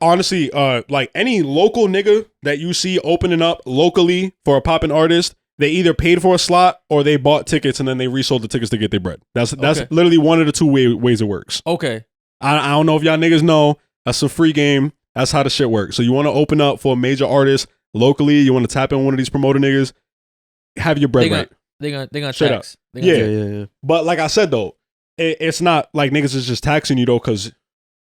honestly, like any local nigga that you see opening up locally for a poppin' artist, they either paid for a slot or they bought tickets and then they resold the tickets to get their bread. That's Okay. literally one of the 2 ways it works. Okay. I don't know if y'all niggas know. That's a free game. That's how the shit works. So you want to open up for a major artist locally, you want to tap in one of these promoter niggas, have your bread right. They gonna Straight tax. They Yeah. gonna Yeah. But like I said though, it's not like niggas is just taxing you though, because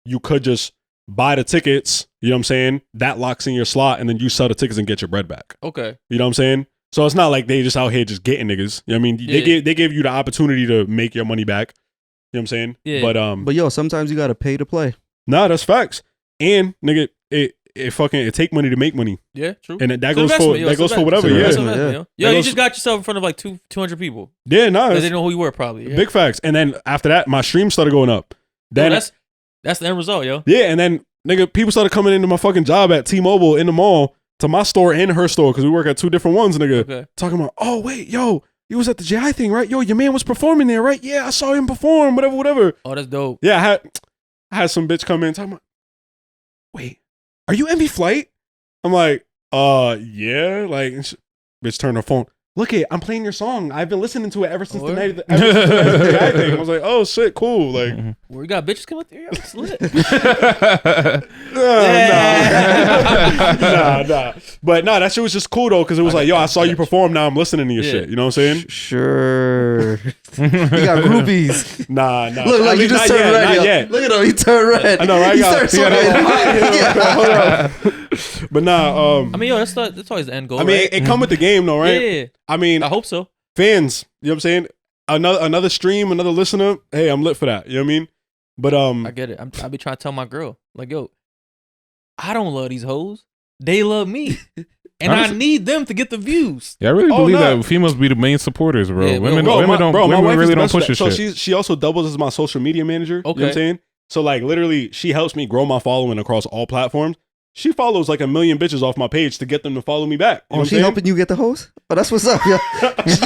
you could just buy the tickets, you know what I'm saying? That locks in your slot and then you sell the tickets and get your bread back. Okay. You know what I'm saying? So it's not like they just out here just getting niggas. You know what I mean? Yeah. They give you the opportunity to make your money back. You know what I'm saying? Yeah. But But yo, sometimes you got to pay to play. nah, that's facts. And nigga, it take money to make money. Yeah, true. And that It's goes for investment, yo. that It's goes for investment. whatever, It's yeah. It's investment. investment, yo. That Yo, you goes- just got yourself in front of like 200 people. Yeah, nah, They that's didn't know who you were probably. Yeah. big facts. And then after that, my streams started going up. Yo, Then that's the end result, yo. yeah, and then nigga, people started coming into my fucking job at T-Mobile in the mall to my store and her store because we work at 2 different ones, nigga. Okay. Talking about, oh wait, yo, you was at the GI thing, right? Yo, your man was performing there, right? Yeah, I saw him perform, whatever. Oh, that's dope. Yeah, I had some bitch come in talking about, wait, are you MV Flight? I'm like, yeah. Like, bitch turned her phone. Look I'm playing your song. I've been listening to it ever since the night of the GI thing. I was like, oh shit, cool. Like, we got bitches coming through. It's lit. Nah. But nah, that shit was just cool though, because it was like, yo, I saw you perform. Now I'm listening to your shit. You know what I'm saying? Sure. You got groupies. Nah. Look, you just turned red. Not yet. Look at him. He turned red. I know, right? He started sweating. But nah. I mean, yo, that's always the end goal. I mean, right? it come with the game though, right? Yeah. I mean, I hope so. Fans, you know what I'm saying? Another stream, another listener. Hey, I'm lit for that. You know what I mean? But I get it. I be trying to tell my girl, like, yo, I don't love these hoes. They love me, and I need them to get the views. Yeah, I really believe that females be the main supporters, bro. Yeah, women my wife really is don't push this so shit. she also doubles as my social media manager. You know what I'm saying? So like literally, she helps me grow my following across all platforms. She follows like 1 million bitches off my page to get them to follow me back. You know she helping you get the host? Oh, that's what's up, yo. She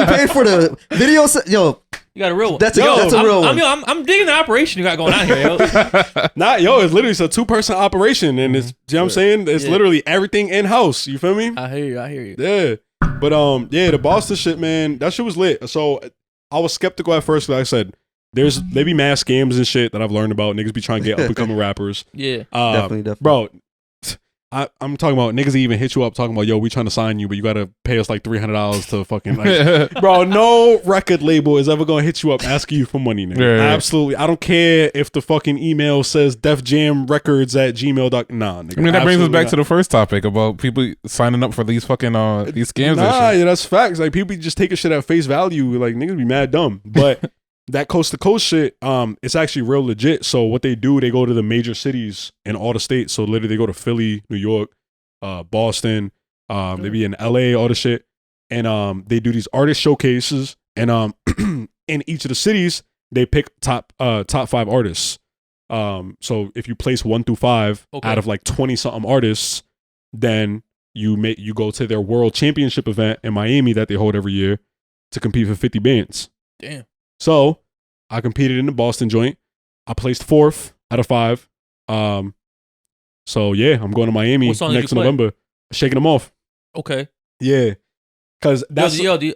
paid for the video. Yo, you got a real one. That's a real one. I'm digging the operation you got going on here, yo. It's literally a 2-person operation, and it's, you know what I'm saying? It's literally everything in house. You feel me? I hear you. Yeah, but the Boston shit, man, that shit was lit. So I was skeptical at first, like I said. They be mass scams and shit that I've learned about. Niggas be trying to get up and coming rappers. Yeah. Definitely. Bro, I'm talking about niggas that even hit you up talking about, yo, we trying to sign you, but you got to pay us like $300 to fucking like, bro, no record label is ever going to hit you up asking you for money, nigga. Yeah. Absolutely. I don't care if the fucking email says defjamrecords@gmail.com. Nah, nigga. I mean, that brings us back to the first topic about people signing up for these fucking these scams and shit. Yeah, that's facts. Like, people just take a shit at face value. Like, niggas be mad dumb. But that coast to coast shit, it's actually real legit. So what they do, they go to the major cities in all the states. So literally they go to Philly, New York, Boston, they be in LA, all the shit. And they do these artist showcases. And in each of the cities, they pick top 5 artists. So if you place 1 through 5 out of like 20 something artists, then you go to their world championship event in Miami that they hold every year to compete for 50 bands. Damn. So I competed in the Boston joint. I placed 4th out of 5. So yeah, I'm going to Miami next November. Shaking them off. Okay. Yeah. Cause that's are the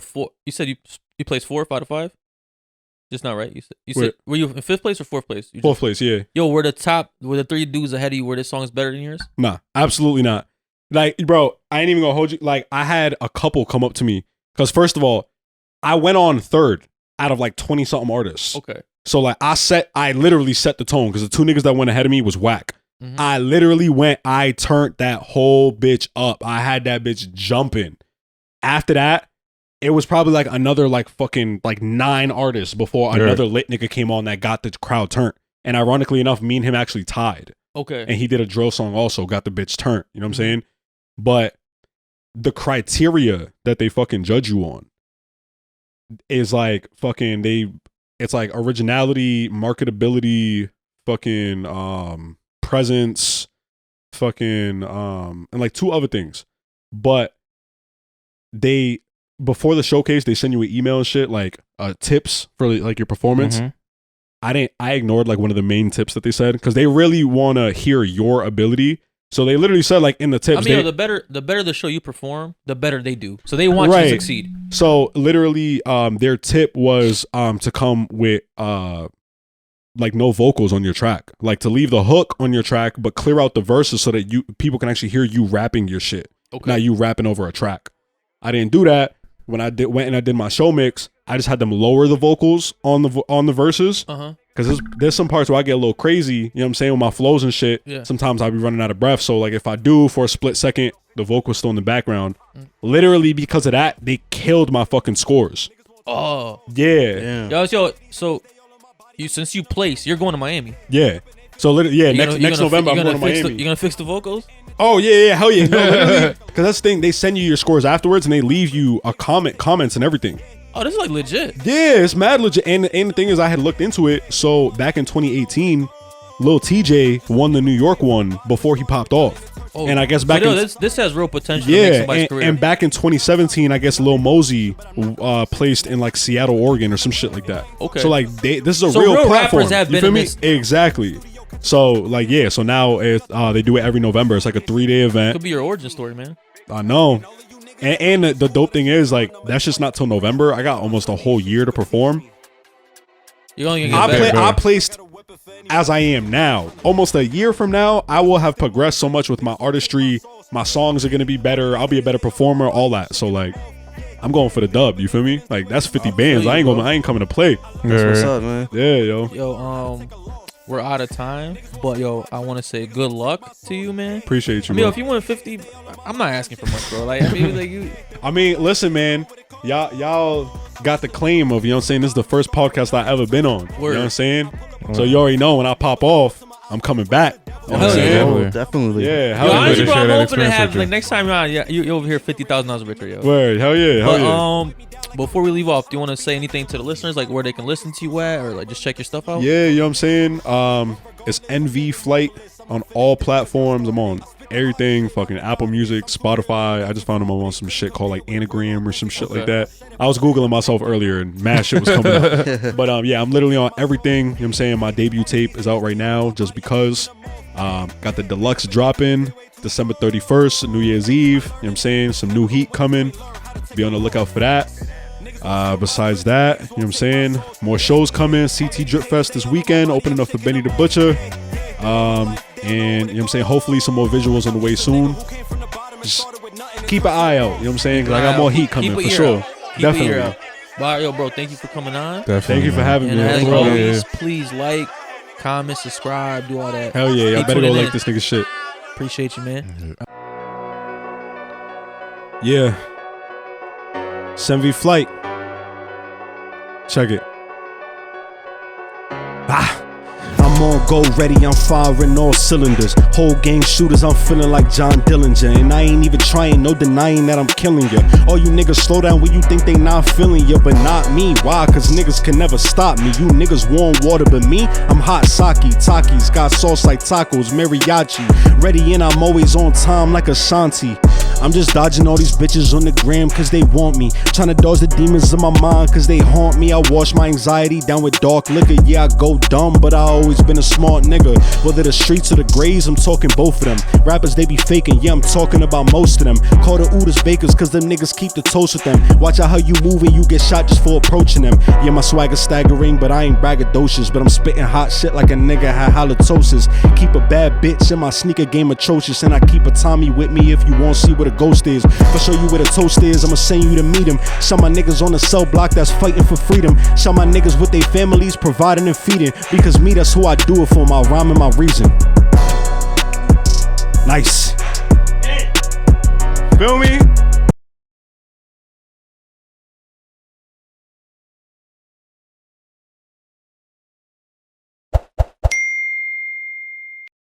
4? You said you placed 4th out of 5. Just not right. You said were you in 5th place or 4th place? 4th place. Yeah. Yo, were the 3 dudes ahead of you? Were their songs better than yours? Nah, absolutely not. Like, bro, I ain't even gonna hold you. Like, I had a couple come up to me because first of all, I went on 3rd out of like 20 something artists. Okay. So like I literally set the tone because the 2 niggas that went ahead of me was whack. Mm-hmm. I turned that whole bitch up. I had that bitch jumping. After that, it was probably like another like fucking like 9 artists before another lit nigga came on that got the crowd turned. And ironically enough, me and him actually tied. Okay. And he did a drill song also, got the bitch turned. You know what I'm saying? But the criteria that they fucking judge you on is like fucking it's like originality, marketability, fucking presence, fucking and like 2 other things. But they before the showcase they send you an email and shit like tips for like your performance. I ignored like one of the main tips that they said because they really want to hear your ability. So they literally said like in the tips. I mean, the better the show you perform, the better they do. So they want you to succeed. So literally, their tip was to come with like no vocals on your track, like to leave the hook on your track, but clear out the verses so that people can actually hear you rapping your shit, not you rapping over a track. I didn't do that when I did my show mix. I just had them lower the vocals on the verses. Because there's some parts where I get a little crazy, you know what I'm saying, with my flows and shit. Yeah. Sometimes I'll be running out of breath. So, like, if I do for a split second, the vocal's still in the background. Literally, because of that, they killed my fucking scores. Oh. Yeah. Yo, so, since you placed, you're going to Miami. Yeah. So, literally, next November, I'm going to Miami. You're going to fix the vocals? Oh, yeah, hell yeah. No, literally. Because that's the thing. They send you your scores afterwards, and they leave you a comments and everything. Oh, this is like legit. Yeah, it's mad legit. And the thing is, I had looked into it. So back in 2018, Lil TJ won the New York one before he popped off. Oh, and I guess so back in this has real potential to make somebody's career. and back in 2017, I guess Lil Mosey placed in like Seattle, Oregon, or some shit like that. Okay. So like this is a So real real platform. rappers have You been feel in me? this- Exactly. So like so now they do it every November. It's like a 3-day event. Could be your origin story, man. I know. And the dope thing is like that's just not till November. I got almost a whole year to perform. You're only gonna get better. I placed as I am now. Almost a year from now, I will have progressed so much with my artistry. My songs are gonna be better. I'll be a better performer. All that. So like, I'm going for the dub. You feel me? Like that's 50 bands. I ain't coming to play. That's what's up, man. Yeah, yo. Yo, we're out of time, but yo, I want to say good luck to you, man. Appreciate you. I mean, bro. if you want 50, I'm not asking for much, bro. Like, I mean, like you. I mean, listen, man. Y'all got the claim of, you know what I'm saying, this is the first podcast I ever been on. You know what I'm saying? So you already know when I pop off, I'm coming back. You know what I'm Hell yeah. saying? Oh, definitely. Yeah, hell Yo, yeah. honestly, bro, share I'm that hoping to experience have with you. like next time you're over here $50,000 richer, yo. Word, hell yeah, hell But yeah. before we leave off, do you want to say anything to the listeners, like where they can listen to you at, or like just check your stuff out? Yeah, you know what I'm saying? It's NV Flight on all platforms. I'm on everything, fucking Apple Music, Spotify. I just found him on some shit called like Anagram or some shit like that. I was Googling myself earlier and mad shit was coming up. But yeah, I'm literally on everything. You know what I'm saying? My debut tape is out right now just because. Got the deluxe dropping December 31st, New Year's Eve. You know what I'm saying? Some new heat coming. Be on the lookout for that. Besides that, you know what I'm saying? More shows coming. CT Drip Fest this weekend, opening up for Benny the Butcher. And you know what I'm saying? Hopefully some more visuals on the way soon. Just keep an eye out. You know what I'm saying? 'Cause I got more heat coming for sure. Definitely. But yo, bro, thank you for coming on. Thank you for having me. And as bro. always, please like, comment, subscribe, do all that. Hell yeah, y'all Keep better go tuning like in. this nigga shit. Appreciate you, man. Yeah. SMV Flight. Check it. I'm on go ready, I'm firing all cylinders. Whole gang shooters, I'm feeling like John Dillinger. And I ain't even trying, no denying that I'm killing ya. All you niggas slow down when you think they not feeling ya, but not me. Why? Cause niggas can never stop me. You niggas warm water, but me, I'm hot sake. Takis, got sauce like tacos, mariachi. Ready and I'm always on time like Ashanti. I'm just dodging all these bitches on the gram cause they want me. Tryna dodge the demons in my mind cause they haunt me. I wash my anxiety down with dark liquor. Yeah, I go dumb, but I always been a smart nigga. Whether the streets or the graves, I'm talking both of them. Rappers, they be faking, yeah, I'm talking about most of them. Call the Oodles bakers cause them niggas keep the toast with them. Watch out how you move and you get shot just for approaching them. Yeah, my swagger staggering, but I ain't braggadocious. But I'm spitting hot shit like a nigga had halitosis. Keep a bad bitch in my sneaker game atrocious. And I keep a Tommy with me if you want to see what a ghost is. If I show you where the toast is, I'ma send you to meet him. Show my niggas on the cell block that's fighting for freedom. Show my niggas with their families providing and feeding. Because me, that's who I do it for, my rhyme and my reason. Nice. Feel me?